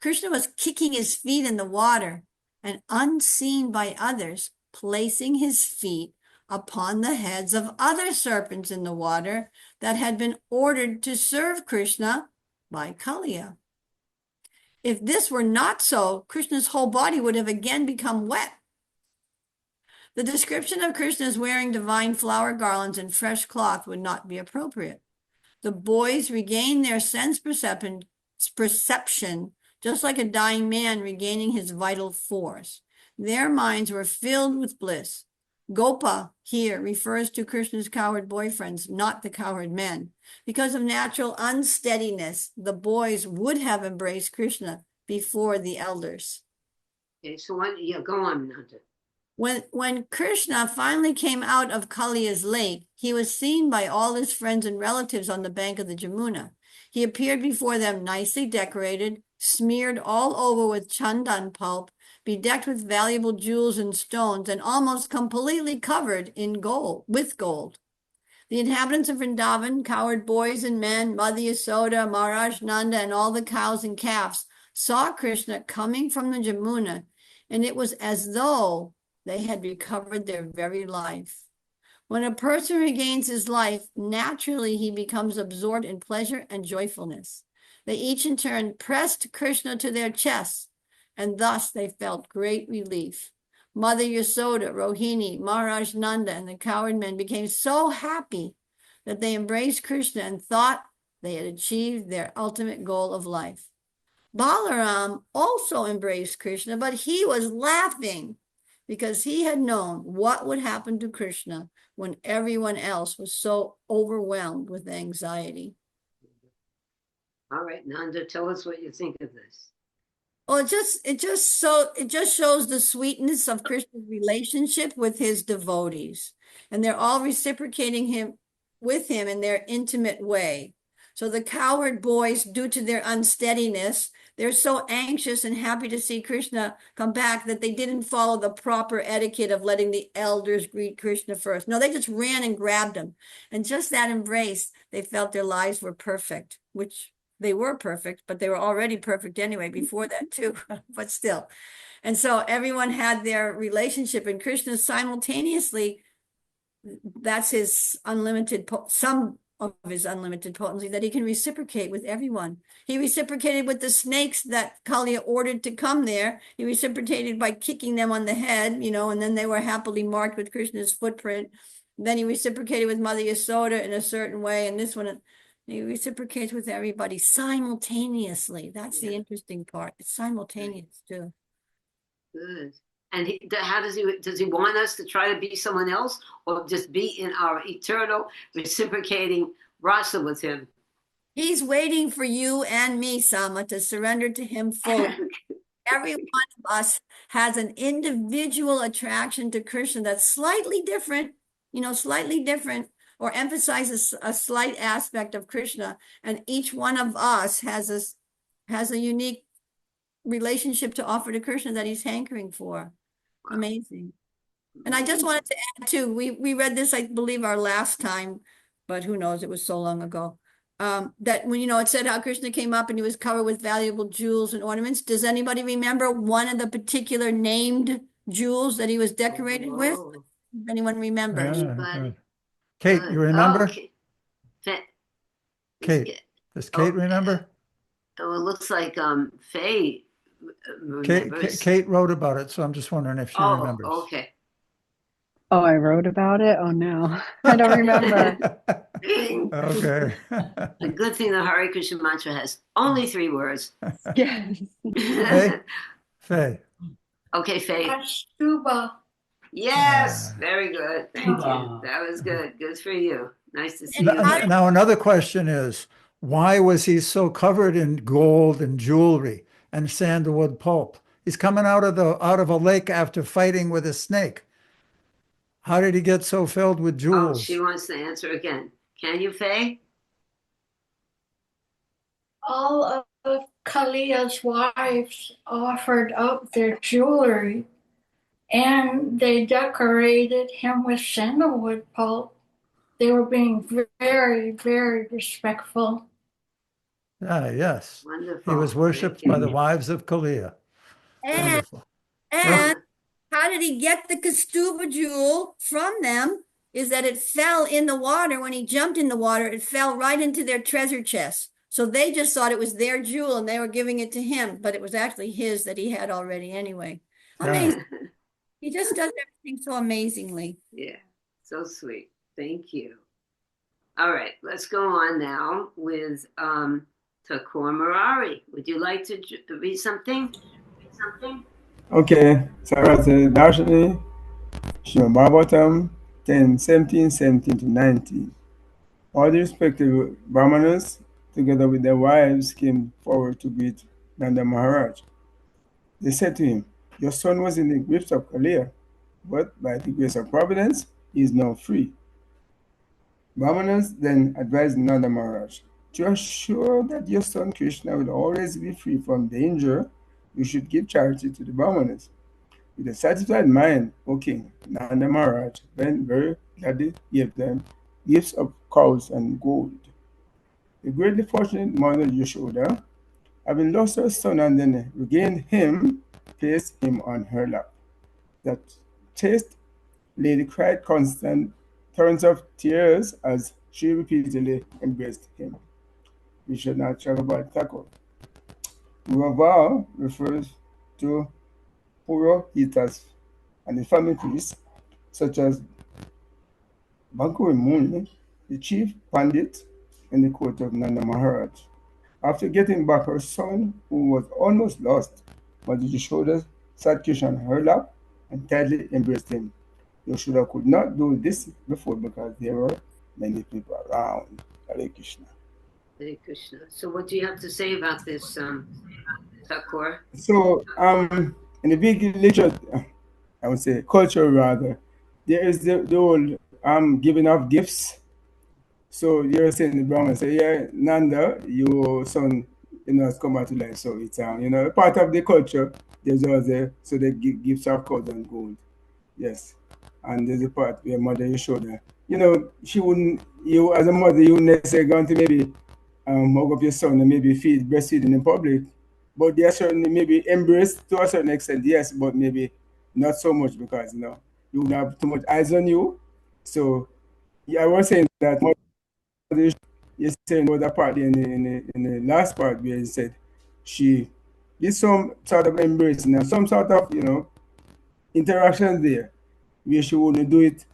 Krishna was kicking his feet in the water and, unseen by others, placing his feet upon the heads of other serpents in the water that had been ordered to serve Krishna by Kaliya. If this were not so, Krishna's whole body would have again become wet. The description of Krishna's wearing divine flower garlands and fresh cloth would not be appropriate. The boys regained their sense perception just like a dying man regaining his vital force. Their minds were filled with bliss. Gopa here refers to Krishna's cowherd boyfriends, not the cowherd men. Because of natural unsteadiness, the boys would have embraced Krishna before the elders. Okay, so go on, Nanda. When Krishna finally came out of Kaliya's lake, he was seen by all his friends and relatives on the bank of the Jamuna. He appeared before them nicely decorated, smeared all over with chandan pulp, bedecked with valuable jewels and stones, and almost completely covered in gold, with gold. The inhabitants of Vrindavan, cowherd boys and men, Mother Yasoda, Maharaj Nanda, and all the cows and calves saw Krishna coming from the Jamuna, and it was as though they had recovered their very life. When a person regains his life, naturally he becomes absorbed in pleasure and joyfulness. They each in turn pressed Krishna to their chests, and thus they felt great relief. Mother Yasoda, Rohini, Maharaj Nanda, and the cowherd men became so happy that they embraced Krishna and thought they had achieved their ultimate goal of life. Balaram also embraced Krishna, but he was laughing because he had known what would happen to Krishna when everyone else was so overwhelmed with anxiety. All right, Nanda, tell us what you think of this. Well, it just shows the sweetness of Krishna's relationship with his devotees, and they're all reciprocating with him in their intimate way. So the cowherd boys, due to their unsteadiness, they're so anxious and happy to see Krishna come back that they didn't follow the proper etiquette of letting the elders greet Krishna first. No, they just ran and grabbed him. And just that embrace, they felt their lives were perfect, which they were perfect, but they were already perfect anyway before that too, but still. And so everyone had their relationship, and Krishna simultaneously, that's his unlimited, some of his unlimited potency, that he can reciprocate with everyone. He reciprocated with the snakes that Kaliya ordered to come there. He reciprocated by kicking them on the head, and then they were happily marked with Krishna's footprint. Then he reciprocated with Mother Yasoda in a certain way, and this one, he reciprocates with everybody simultaneously. That's the interesting part. It's simultaneous too. Good. And how does he want us to try to be someone else, or just be in our eternal reciprocating rasa with him? He's waiting for you and me, Sama, to surrender to him fully. Every one of us has an individual attraction to Krishna that's slightly different, or emphasizes a slight aspect of Krishna. And each one of us has a unique relationship to offer to Krishna that he's hankering for. Amazing. And I just wanted to add too, we read this, I believe, our last time, but who knows, it was so long ago, that when, it said how Krishna came up and he was covered with valuable jewels and ornaments. Does anybody remember one of the particular named jewels that he was decorated with? If anyone remembers. Kate, you remember? Kate, does Kate remember? Oh, it looks like Faye remembers. Kate wrote about it, so I'm just wondering if she remembers. Okay. Oh, I wrote about it? Oh, no. I don't remember. Okay. A good thing the Hare Krishna mantra has only 3 words. Yes. Faye. Okay, Faye. Shubha. Yes, very good. Thank you. That was good. Good for you. Nice to see you. Now, another question is, why was he so covered in gold and jewelry and sandalwood pulp? He's coming out of a lake after fighting with a snake. How did he get so filled with jewels? She wants to answer again. Can you, Faye? All of Kaliya's wives offered up their jewelry and they decorated him with sandalwood pulp. They were being very, very respectful. Ah, yes. Wonderful. He was worshipped Thank by you. the wives of Kalia. And, Wonderful. and how did he get the Kastuba jewel from them? Is that it fell in the water. When he jumped in the water, it fell right into their treasure chest. So they just thought it was their jewel and they were giving it to him, but it was actually his that he had already anyway. Amazing. He just does everything so amazingly. Yeah, so sweet. Thank you. All right, let's go on now with Thakur Murari. Would you like to read something? Okay, Sarata Darshini, Srimad Bhagavatam 10, 17, 17 to 19. All the respective Brahmanas, together with their wives, came forward to greet Nanda Maharaj. They said to him, "Your son was in the grips of Kalia, but by the grace of providence, he is now free." Brahmanas then advised Nanda Maharaj, "To assure that your son Krishna will always be free from danger, you should give charity to the Brahmanas." With a satisfied mind, O king, Nanda Maharaj then very gladly gave them gifts of cows and gold. The greatly fortunate mother Yashoda, having lost her son and then regained him, placed him on her lap. That chaste lady cried constant torrents of tears as she repeatedly embraced him. Vishwanath Chakrabarti Thakur. Murava refers to Purohitas and the family priests, such as Bankuri Muni, the chief pandit in the court of Nanda Maharaj. After getting back her son, who was almost lost, Mother Yashoda sat Krishna on her lap and tightly embraced him. Yashoda could not do this before because there were many people around. Hare Krishna. Hare Krishna. So what do you have to say about this, Thakur? So, in the big literature, I would say culture rather, there is the old giving of gifts. So you're saying the Brahman say, "Yeah, Nanda, your son, has come out to life." So it's part of the culture. There's also so they give gifts of gold and gold. Yes, and there's a part where Mother Yashoda, she wouldn't, you as a mother, you wouldn't necessarily going to maybe hug up your son and maybe breastfeeding in public, but they are certainly maybe embraced to a certain extent, yes, but maybe not so much because you would have too much eyes on you. So yeah, I was saying that you're saying about that part in the last part where you said she did some sort of embracing and some sort of interaction there where she wouldn't do it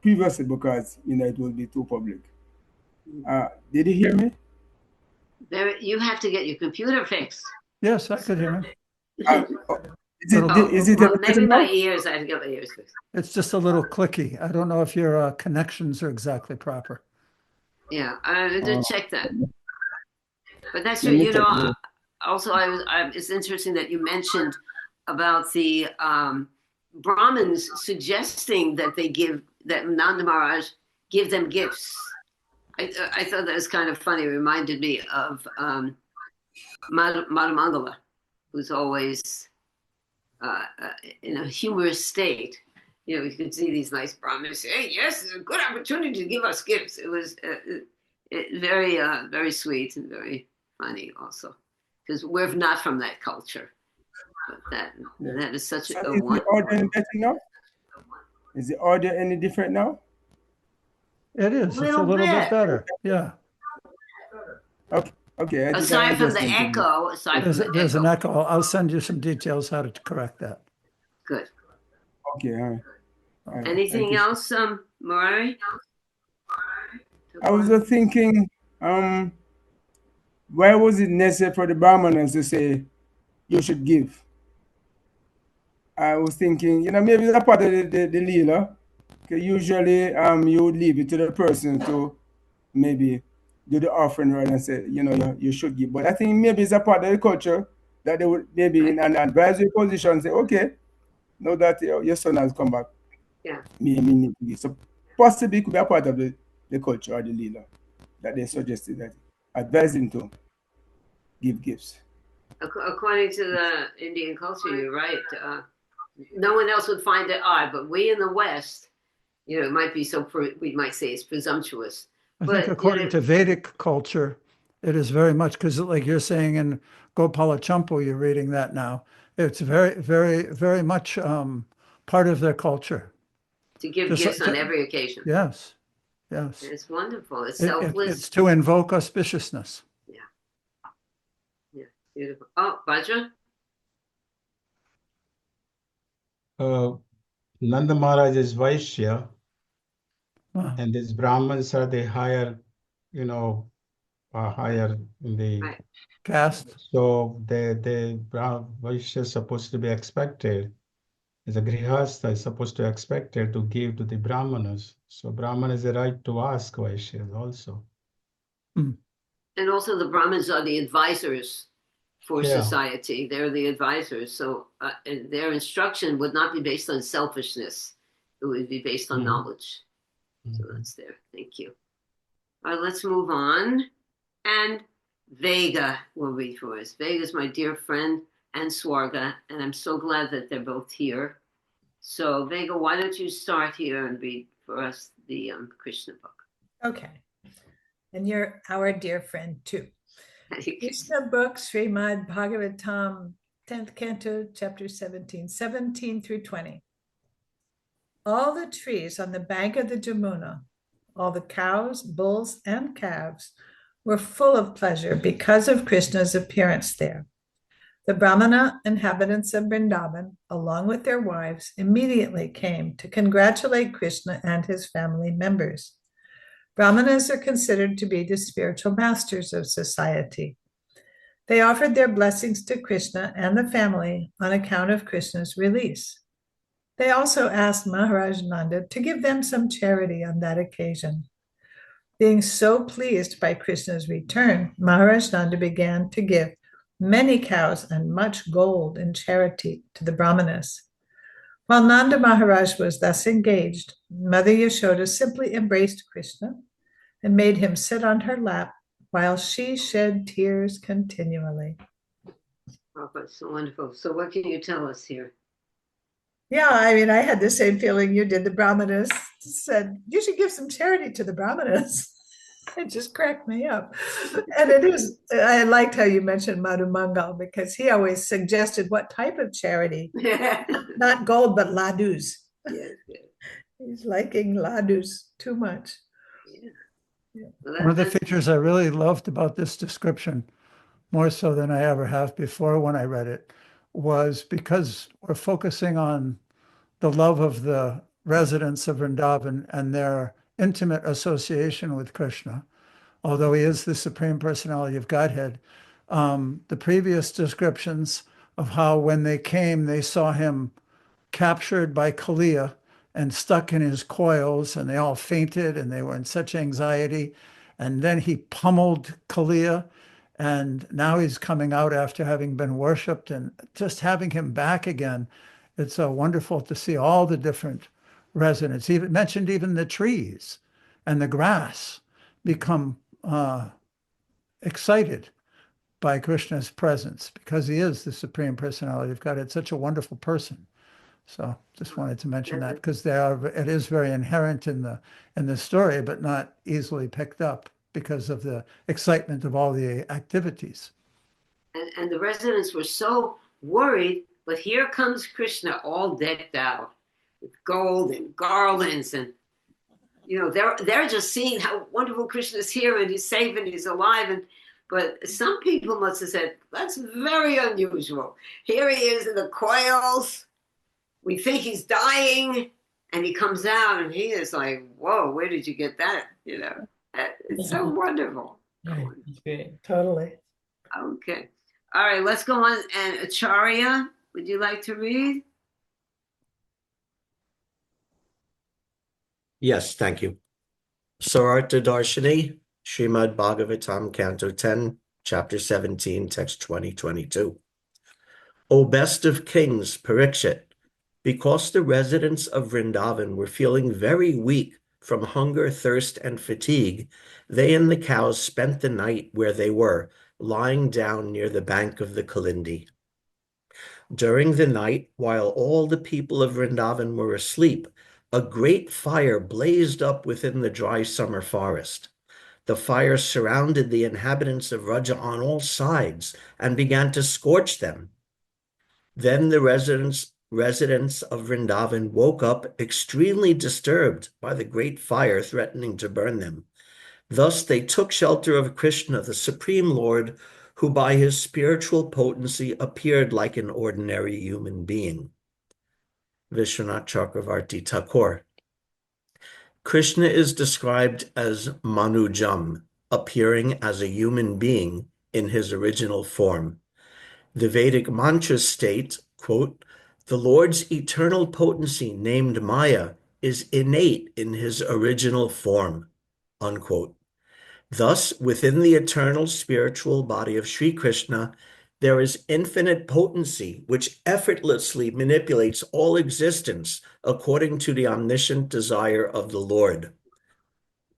previously because it would be too public. Did you hear me? You have to get your computer fixed. Yes, I could hear him. Is it maybe my ears? I have to get my ears fixed. It's just a little clicky. I don't know if your connections are exactly proper. Yeah, I did check that. But that's true. Also, it's interesting that you mentioned about the Brahmins suggesting that Nanda Maharaj give them gifts. I thought that was kind of funny. It reminded me of Madhumangala, who's always in a humorous state. You could see these nice Brahmins say, "Hey, yes, it's a good opportunity to give us gifts." It was very, very sweet and very funny also, because we're not from that culture. But that is such a wonderful. Is the order any better now? Is the order any different now? It is. It's a little bit better. Yeah. Okay. Aside from the echo, there's an echo. I'll send you some details how to correct that. Good. Okay. All right. Anything else, Murari? I was just thinking, why was it necessary for the Brahmanas to say you should give? I was thinking, maybe it's a part of the Leela. Usually, you would leave it to the person to maybe do the offering rather than say, you should give. But I think maybe it's a part of the culture that they would maybe in an advisory position say, okay, now that your son has come back, me need to give. So possibly it could be a part of the culture or the Leela that they suggested that advise him to give gifts. According to the Indian culture, you're right. No one else would find it odd, but we in the West, it might be we might say it's presumptuous. I But, think according to Vedic culture, it is very much, because like you're saying in Gopalachampu, you're reading that now. It's very, very, very much part of their culture. to give Just gifts like on to- every occasion. Yes, yes. It's wonderful. It's It- selfless. it's to invoke auspiciousness. Yeah, beautiful. Oh, Vajra? Nanda Maharaj is Vaishya, Wow. and these Brahmins are the higher, higher in the. Right. Caste. So Vaishya is supposed to be expected, as a Grihastha is supposed to expected to give to the Brahmanas. So Brahman has a right to ask Vaishyas also. And also the Brahmins are the advisors for Yeah. society. They're the advisors. So and their instruction would not be based on selfishness. It would be based on knowledge. So that's there. Thank you. All right, let's move on. And Vega will read for us. Vega is my dear friend and Swarga, and I'm so glad that they're both here. So Vega, why don't you start here and read for us the Krishna book? Okay. And you're our dear friend too. Thank you. Krishna book, Srimad Bhagavatam, 10th canto, chapter 17 through 20. All the trees on the bank of the Jamuna, all the cows, bulls, and calves were full of pleasure because of Krishna's appearance there. The Brahmana inhabitants of Vrindavan, along with their wives, immediately came to congratulate Krishna and his family members. Brahmanas are considered to be the spiritual masters of society. They offered their blessings to Krishna and the family on account of Krishna's release. They also asked Maharaj Nanda to give them some charity on that occasion. Being so pleased by Krishna's return, Maharaj Nanda began to give many cows and much gold in charity to the Brahmanas. While Nanda Maharaj was thus engaged, Mother Yashoda simply embraced Krishna and made him sit on her lap while she shed tears continually. Oh, that's so wonderful. So what can you tell us here? Yeah, I mean, I had the same feeling you did. The Brahmanas said, you should give some charity to the Brahmanas. It just cracked me up. And it is, I liked how you mentioned Madhu Mangal, because he always suggested what type of charity, not gold, but ladus. Yes, yes. He's liking ladus too much. Yeah. One of the features I really loved about this description, more so than I ever have before when I read it, was because we're focusing on the love of the residents of Vrindavan and their intimate association with Krishna, although he is the Supreme Personality of Godhead. The previous descriptions of how when they came, they saw him captured by Kaliya and stuck in his coils, and they all fainted and they were in such anxiety. And then he pummeled Kaliya, and now he's coming out after having been worshipped, and just having him back again. It's wonderful to see all the different residents. Even mentioned even the trees and the grass become excited by Krishna's presence, because he is the Supreme Personality of God. It's such a wonderful person. So just wanted to mention that, because it is very inherent in the story, but not easily picked up because of the excitement of all the activities. And the residents were so worried, but here comes Krishna all decked out with gold and garlands, and they're just seeing how wonderful Krishna is here, and he's safe and he's alive. But some people must have said, that's very unusual. Here he is in the coils. We think he's dying, and he comes out, and he is like, whoa, where did you get that? It's so wonderful. Totally. Okay. All right, let's go on. And Acharya, would you like to read? Yes, thank you. Sarartha Darshini, Srimad Bhagavatam, Canto 10, Chapter 17, Text 2022. O best of kings, Parikshit, because the residents of Vrindavan were feeling very weak from hunger, thirst, and fatigue, they and the cows spent the night where they were, lying down near the bank of the Kalindi. During the night, while all the people of Vrindavan were asleep, a great fire blazed up within the dry summer forest. The fire surrounded the inhabitants of Vraja on all sides and began to scorch them. Then the residents of Vrindavan woke up extremely disturbed by the great fire threatening to burn them. Thus they took shelter of Krishna, the Supreme Lord, who by his spiritual potency appeared like an ordinary human being. Vishwanath Chakravarti Thakur. Krishna is described as Manujam, appearing as a human being in his original form. The Vedic mantras state, quote, "The Lord's eternal potency named Maya is innate in his original form," unquote. Thus, within the eternal spiritual body of Sri Krishna, there is infinite potency which effortlessly manipulates all existence according to the omniscient desire of the Lord.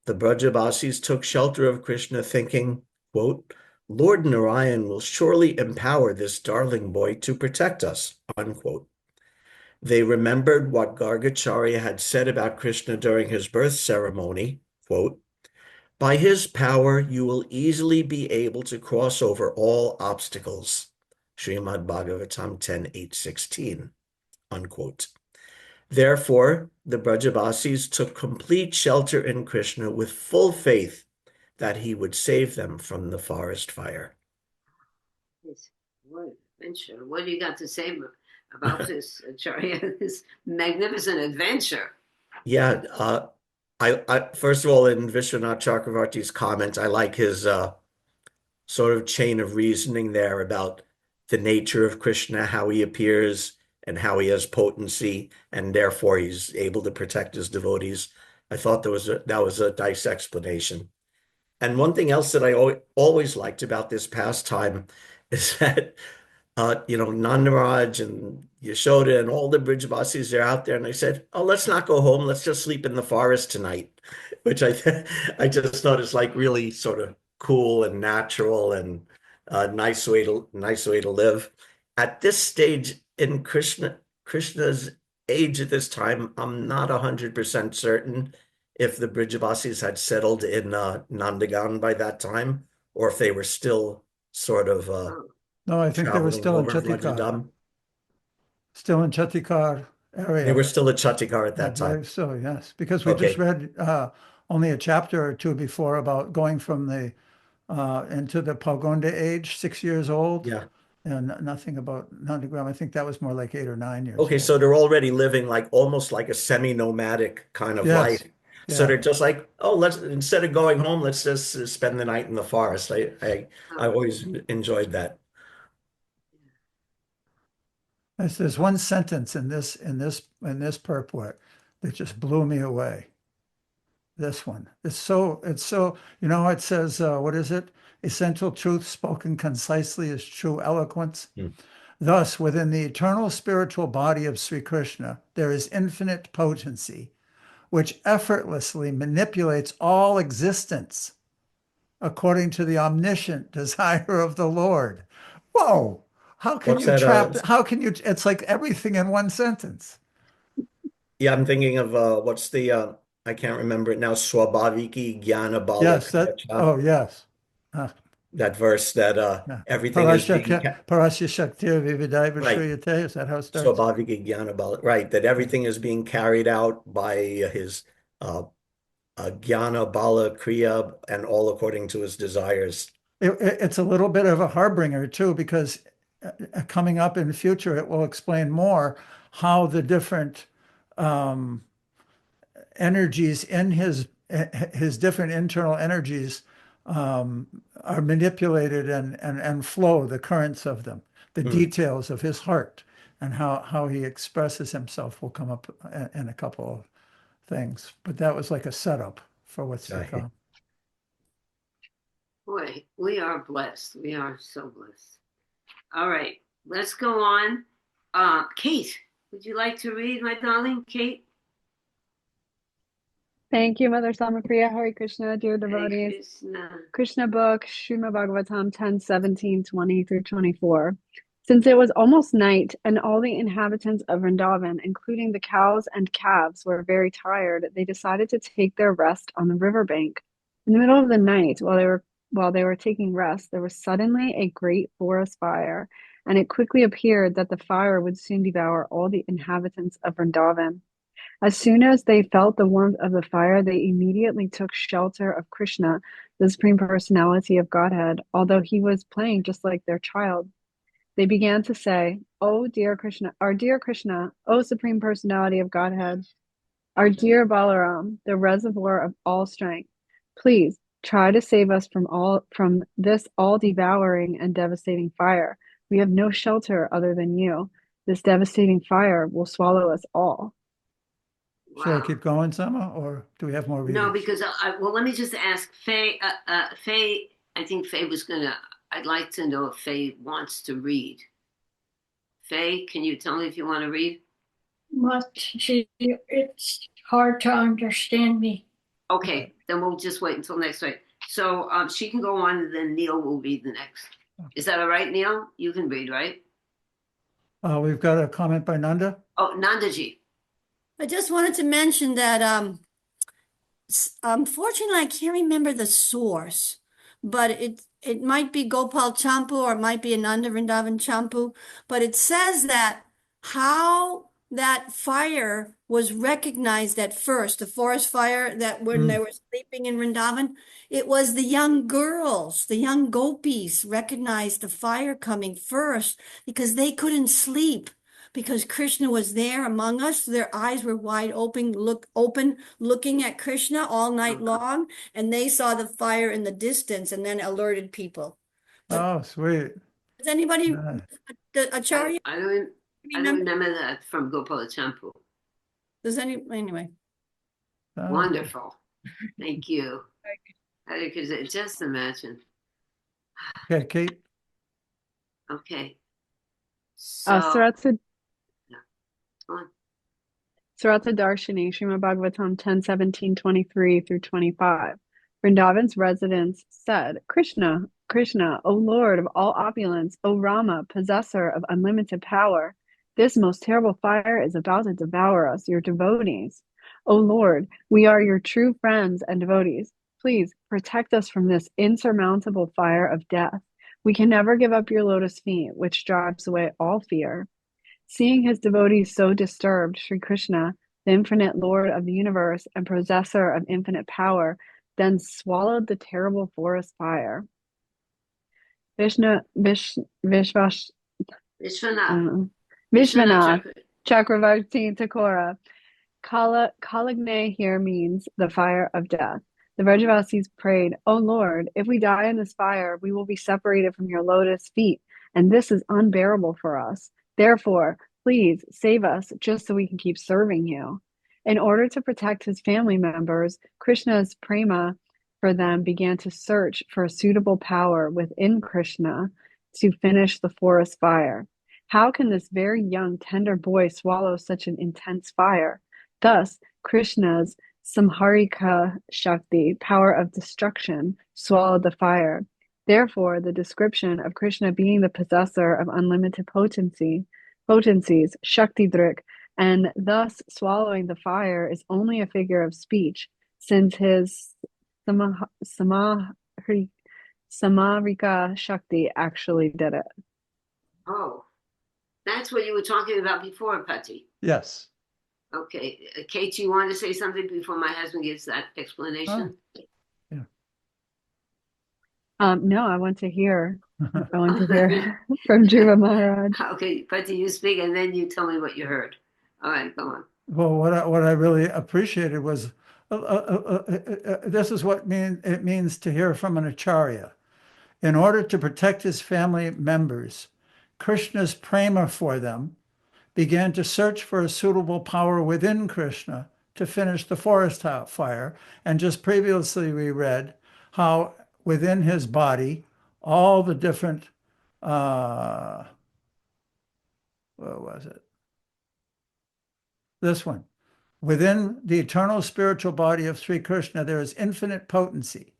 The Brajabasis took shelter of Krishna thinking, quote, "Lord Narayan will surely empower this darling boy to protect us," unquote. They remembered what Gargacharya had said about Krishna during his birth ceremony, quote, "By his power, you will easily be able to cross over all obstacles." Srimad Bhagavatam 10:8-16, unquote. Therefore, the Brajabasis took complete shelter in Krishna with full faith that he would save them from the forest fire. What adventure. What do you got to say about this, Acharya? This magnificent adventure. Yeah, I first of all, in Vishwanath Chakravarti's comment, I like his sort of chain of reasoning there about the nature of Krishna, how he appears and how he has potency, and therefore he's able to protect his devotees. I thought that was a nice explanation. And one thing else that I always liked about this pastime is that Nandaraj and Yashoda and all the Brijavasis are out there, and they said, "Oh, let's not go home. Let's just sleep in the forest tonight," which I just thought is like really sort of cool and natural and a nice way to live. At this stage in Krishna's age at this time, I'm not 100% certain if the Brijavasis had settled in Nandagan by that time, or if they were still sort of No, I think they were still in Chatikar. Still in Chatikar area. They were still at Chatikar at that time. So yes, because we just read only a chapter or two before about going from the into the Pagonda age, 6 years old. Yeah. And nothing about Nandagram. I think that was more like 8 or 9 years Okay, old. so they're already living like almost like a semi-nomadic kind of life. So they're just like, oh, let's, instead of going home, let's just spend the night in the forest. I always enjoyed that. There's one sentence in this purport that just blew me away. This one. It's so, it says, what is it? Essential truth spoken concisely is true eloquence. Thus, within the eternal spiritual body of Sri Krishna, there is infinite potency, which effortlessly manipulates all existence according to the omniscient desire of the Lord. Whoa! How can What's you that, trap? How can you? It's like everything in one sentence. Yeah, I'm thinking of what's the I can't remember it now. Swabhaviki Jnana Bala. Yes, yes. That verse that everything is being Parasya Shaktir Vividai Vishriyate. Is that how it starts? Swabhaviki Jnana Bala. Right, that everything is being carried out by his Jnana Bala Kriya and all according to his desires. It's a little bit of a harbinger too, because coming up in the future, it will explain more how the different energies in his different internal energies are manipulated and flow, the currents of them, the details of his heart, and how he expresses himself will come up in a couple of things. But that was like a setup for what's to come. Boy, we are blessed. We are so blessed. All right, let's go on. Kate, would you like to read, my darling? Kate? Thank you, Mother Samapriya. Hare Krishna, dear devotees. Krishna book, Srimad Bhagavatam 10:17, 20 through 24. Since it was almost night, and all the inhabitants of Vrindavan, including the cows and calves, were very tired, they decided to take their rest on the riverbank. In the middle of the night, while they were taking rest, there was suddenly a great forest fire, and it quickly appeared that the fire would soon devour all the inhabitants of Vrindavan. As soon as they felt the warmth of the fire, they immediately took shelter of Krishna, the Supreme Personality of Godhead, although he was playing just like their child. They began to say, "Oh, dear Krishna, our dear Krishna, oh, Supreme Personality of Godhead, our dear Balaram, the reservoir of all strength, please try to save us from this all-devouring and devastating fire. We have no shelter other than you. This devastating fire will swallow us all." Should I keep going, Summer, or do we have more readings? No, because well, let me just ask Faye. Faye, I think Faye was gonna. I'd like to know if Faye wants to read. Faye, can you tell me if you want to read? It's hard to understand me. Okay, then we'll just wait until next week. So she can go on, and then Neil will read the next. Is that all right, Neil? You can read, right? We've got a comment by Nanda. Oh, Nandaji. I just wanted to mention that unfortunately I can't remember the source, but it might be Gopal Champu or it might be Ananda Vrindavan Champu, but it says that how that fire was recognized at first, the forest fire, that when they were sleeping in Vrindavan, it was the young girls, the young gopis recognized the fire coming first because they couldn't sleep. Because Krishna was there among us, their eyes were wide open, looking at Krishna all night long, and they saw the fire in the distance and then alerted people. Oh, sweet. Does anybody, Nice. Acharya? I don't remember that from Gopala Champu. Anyway. Oh, Wonderful. Thank you. Because just imagine. okay, Kate. Okay. So, Sarata Darshini, Srimad Bhagavatam 10:17-23 through 25. Vrindavan's residents said, Krishna, Krishna, O Lord of all opulence, O Rama, possessor of unlimited power, this most terrible fire is about to devour us, your devotees. O Lord, we are your true friends and devotees. Please protect us from this insurmountable fire of death. We can never give up your lotus feet, which drives away all fear. Seeing his devotees so disturbed, Sri Krishna, the infinite Lord of the universe and possessor of infinite power, then swallowed the terrible forest fire. Vishwanath Chakravarti Thakura. Kalagne here means the fire of death. The Vrajavasis prayed, O Lord, if we die in this fire, we will be separated from your lotus feet, and this is unbearable for us. Therefore, please save us just so we can keep serving you. In order to protect his family members, Krishna's prema for them began to search for a suitable power within Krishna to finish the forest fire. How can this very young, tender boy swallow such an intense fire? Thus, Krishna's Samharika Shakti, power of destruction, swallowed the fire. Therefore, the description of Krishna being the possessor of unlimited potencies, Shakti Drik, and thus swallowing the fire is only a figure of speech, since his Samarika Shakti actually did it. Oh, that's what you were talking about before, Patti. Yes. Okay. Kate, you want to say something before my husband gives that explanation? Yeah. No, I want to hear from Dhruva Maharaj. Okay, Patti, you speak and then you tell me what you heard. All right, go on. Well, what I really appreciated was this is what it means to hear from an acharya. In order to protect his family members, Krishna's prema for them began to search for a suitable power within Krishna to finish the forest fire. And just previously we read how within his body, all the different, what was it? This one. Within the eternal spiritual body of Sri Krishna, there is infinite potency,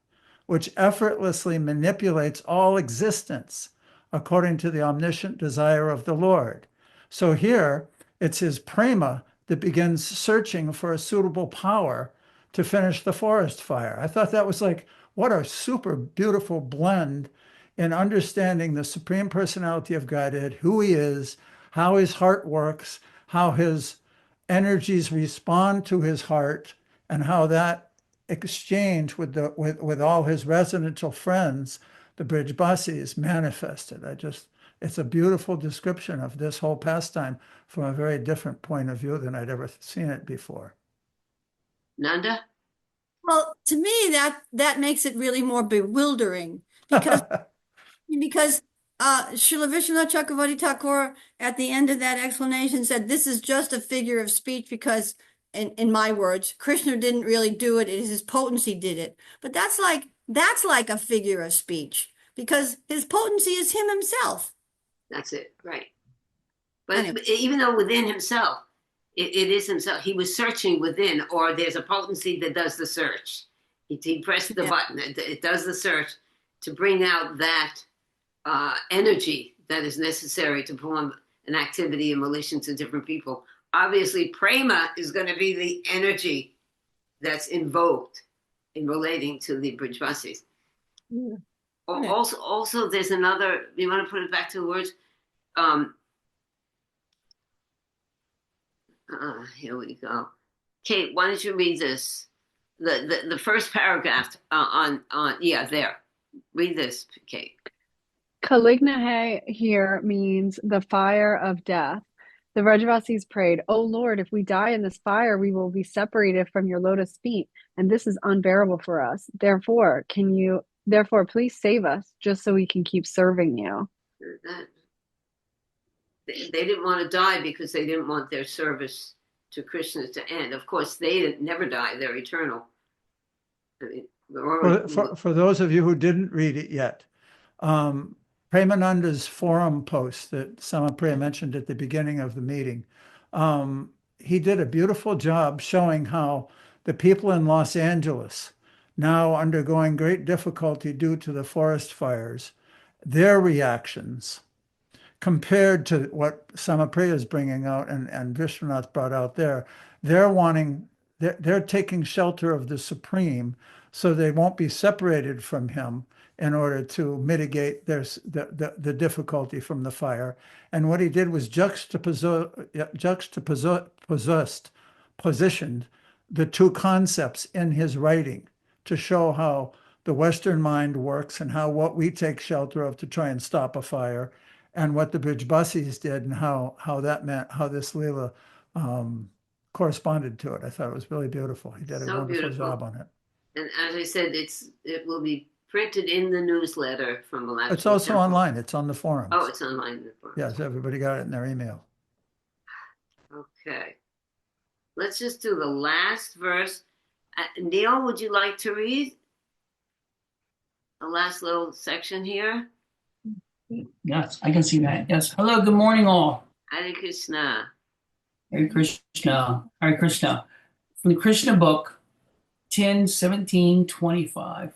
which effortlessly manipulates all existence according to the omniscient desire of the Lord. So here it's his prema that begins searching for a suitable power to finish the forest fire. I thought that was like, what a super beautiful blend in understanding the Supreme Personality of Godhead, who he is, how his heart works, how his energies respond to his heart, and how that exchange with all his residential friends, the Brijbasis, manifested. It's a beautiful description of this whole pastime from a very different point of view than I'd ever seen it before. Nanda? Well, to me, that makes it really more bewildering because Srila Vishwanath Chakravarti Thakur at the end of that explanation said this is just a figure of speech because, in my words, Krishna didn't really do it; his potency did it. But that's like a figure of speech because his potency is him himself. That's it, right? But Anyway. even though within himself, it is himself. He was searching within, or there's a potency that does the search. He pressed the button. It does the search to bring out that energy that is necessary to perform an activity in relation to different people. Obviously, prema is going to be the energy that's invoked in relating to the Brijbasis. Yeah. Also, there's another. You want to put it back to the words? Here we go. Kate, why don't you read this? The first paragraph there. Read this, Kate. Kalignahe here means the fire of death. The Vrajavasis prayed, "O Lord, if we die in this fire, we will be separated from your lotus feet, and this is unbearable for us. Therefore, please save us, just so we can keep serving you." They didn't want to die because they didn't want their service to Krishna to end. Of course, they never die; they're eternal. I mean, For those of you who didn't read it yet, Premananda's forum post that Samapriya mentioned at the beginning of the meeting, he did a beautiful job showing how the people in Los Angeles, now undergoing great difficulty due to the forest fires, their reactions compared to what Samapriya is bringing out and Vishwanath brought out there, they're taking shelter of the Supreme so they won't be separated from him in order to mitigate the difficulty from the fire. And what he did was positioned the two concepts in his writing to show how the Western mind works and how what we take shelter of to try and stop a fire, and what the Brijbasis did, and how that meant, how this Leela corresponded to it. I thought it was really beautiful. He did a wonderful job on it. And as I said, it will be printed in the newsletter from the last. It's also online. It's on the forums. Oh, it's online in the forums. Yes, everybody got it in their email. Okay. Let's just do the last verse. Neil, would you like to read the last little section here? Yes, I can see that. Yes. Hello, good morning, all. Hare Krishna. Hare Krishna. Hare Krishna. From the Krishna book, 10:17-25.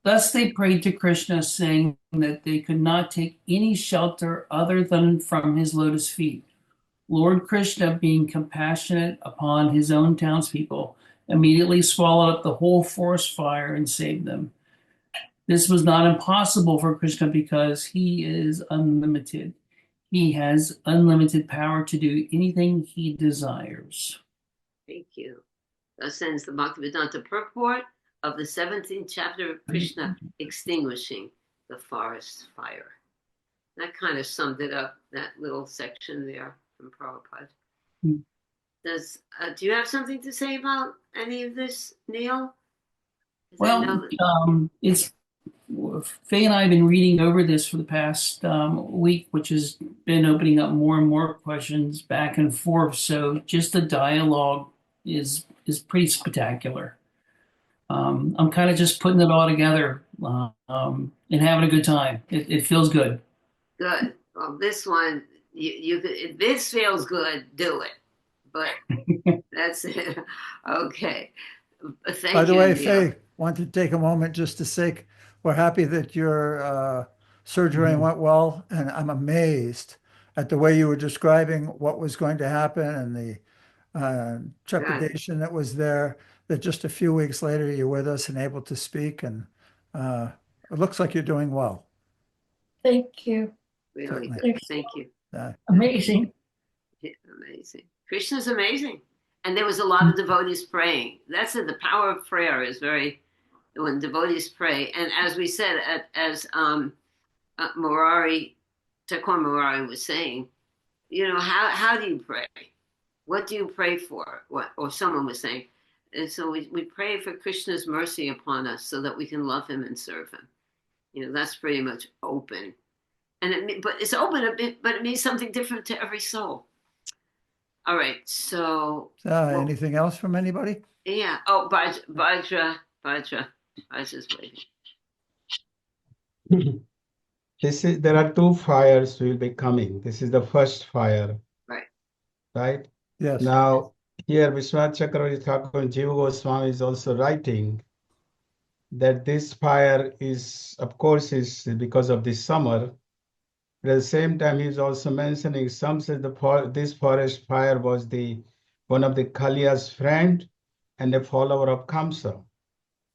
Thus they prayed to Krishna, saying that they could not take any shelter other than from his lotus feet. Lord Krishna, being compassionate upon his own townspeople, immediately swallowed up the whole forest fire and saved them. This was not impossible for Krishna because he is unlimited. He has unlimited power to do anything he desires. Thank you. Thus ends the Bhaktivedanta purport of the 17th chapter of Krishna extinguishing the forest fire. That kind of summed it up, that little section there from Prabhupada. Do you have something to say about any of this, Neil? Well, it's Faye and I have been reading over this for the past week, which has been opening up more and more questions back and forth. So just the dialogue is pretty spectacular. I'm kind of just putting it all together and having a good time. It feels good. Good. Well, this one, you could, if this feels good, do it. But that's it. Okay. Thank you. By the way, Neil. Faye, want to take a moment just to say we're happy that your surgery went well, and I'm amazed at the way you were describing what was going to happen and the trepidation that was there, that just a few weeks later you're with us and able to speak, and it looks like you're doing well. Thank you. Really Certainly. good. Thank you. Amazing. Yeah, amazing. Krishna's amazing. And there was a lot of devotees praying. That's it. The power of prayer is very, when devotees pray. And as we said, as Murari, Thakur Murari was saying, you know, how do you pray? What do you pray for? Or someone was saying. And so we pray for Krishna's mercy upon us so that we can love him and serve him. You know, that's pretty much open. But it's open a bit, but it means something different to every soul. All right, so anything else from anybody? Yeah. Oh, Vajra's waiting. There are 2 fires will be coming. This is the first fire. Right? Yes. Now, here Vishwanath Chakravarti Thakur and Jiva Goswami is also writing that this fire is, of course, is because of this summer. But at the same time, he's also mentioning, some said this forest fire was one of the Kaliya's friend and a follower of Kamsa.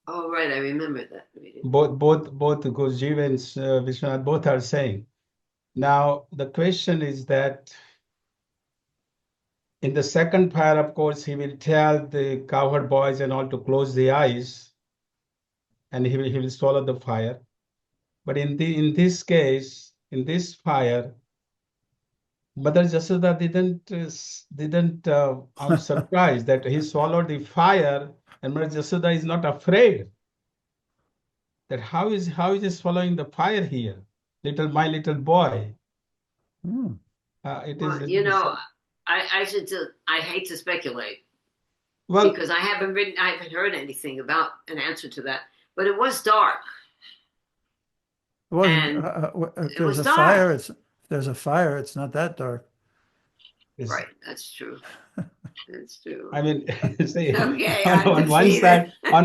Oh, right, I remember that. Both Jiva and Vishwanath both are saying. Now, the question is that in the second fire, of course, he will tell the cowherd boys and all to close the eyes, and he will swallow the fire. But in this case, in this fire, Mother Jasoda didn't. I'm surprised that he swallowed the fire, and Mother Jasoda is not afraid. That how is he swallowing the fire here, my little boy? You know, I hate to speculate, because I haven't heard anything about an answer to that. But it was dark. Well, it was a dark. fire. There's a fire. It's not that dark. Right, that's true. That's true. I mean, see, okay, on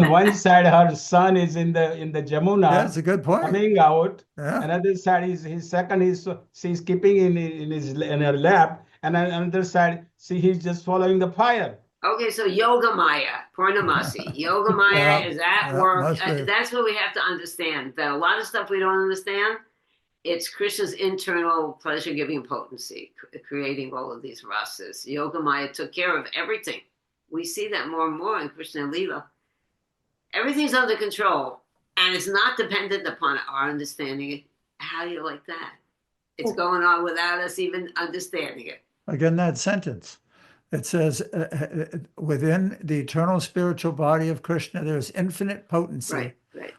one side, her son is in the Jamuna. That's a good point. Coming out. Yeah. Another side she's keeping in her lap, and on another side, he's just following the fire. Okay, so Yoga Maya, Purnamasi. Yoga Maya is at work. That's what we have to understand. That a lot of stuff we don't understand, it's Krishna's internal pleasure-giving potency, creating all of these rasas. Yoga Maya took care of everything. We see that more and more in Krishna Leela. Everything's under control, and it's not dependent upon our understanding it. How do you like that? It's going on without us even understanding it. Again, that sentence. It says, within the eternal spiritual body of Krishna, there's infinite potency,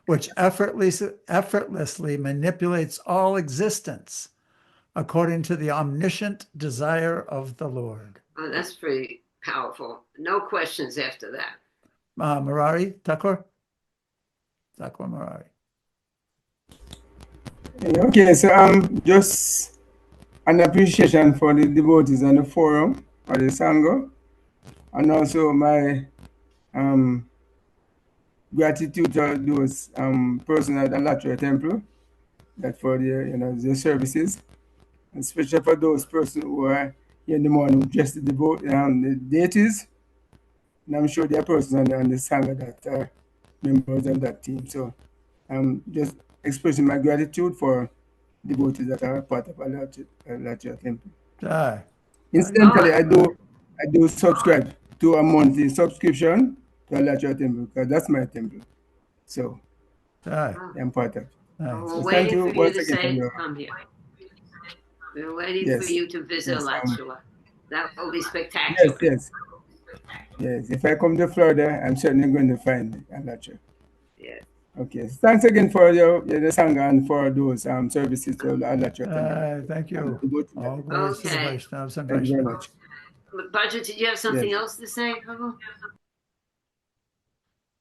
which effortlessly manipulates all existence according to the omniscient desire of the Lord. Oh, that's pretty powerful. No questions after that. Murari, Thakur Murari. Okay, so just an appreciation for the devotees on the forum, or the Sangha, and also my gratitude to those persons at Alachua Temple, that for their services, and especially for those persons who are here in the morning who dress the deities, and I'm sure there are persons on the Sangha that are members of that team. So I'm just expressing my gratitude for devotees that are part of Alachua Temple. Incidentally, I do subscribe to a monthly subscription to Alachua Temple, because that's my temple. So I'm part of it. We're waiting for you to say, come here. We're waiting for you to visit Alachua. That will be spectacular. Yes. If I come to Florida, I'm certainly going to find Alachua. Yes. Okay. Thanks again for the Sangha and for those services to Alachua. Thank you. Okay. Thank you very much. Bajra, did you have something else to say, Prabhu?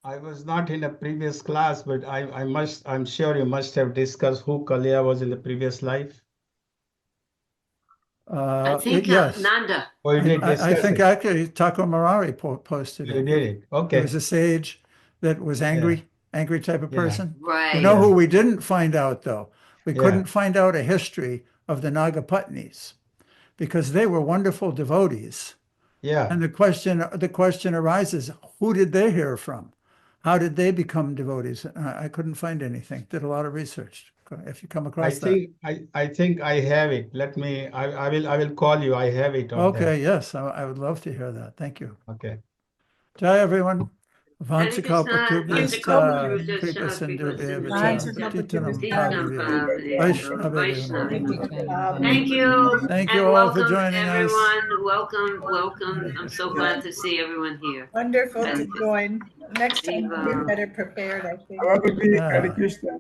I was not in a previous class, but I'm sure you must have discussed who Kaliya was in the previous life. I think yes. Nanda. Oh, you did discuss I think it. actually Thakur Murari posted it. You did it. Okay. He was a sage that was angry type of person. Right. You know who we didn't find out though We Yeah. couldn't find out a history of the Nagapatnis because they were wonderful devotees. Yeah. And the question arises, who did they hear from? How did they become devotees? I couldn't find anything. Did a lot of research. If you come I across that. think I think I have it. Let me. I will call you. I have it. On Okay, yes, I would love to hear that. Thank you. There. Okay. Jai everyone. Hare Vanchakalpatubhyascha, Krishna, kripa sindhubhya Krishna, vacha, patitanam Krishna, pavanebhyo, Vaishnavaya. Thank you. Thank you and all for welcome, joining us. everyone. Welcome. I'm so glad to see everyone here. Wonderful to And join. Next time we'll Shiva. be better prepared, I think. Have a good day, Yeah. Hare Krishna.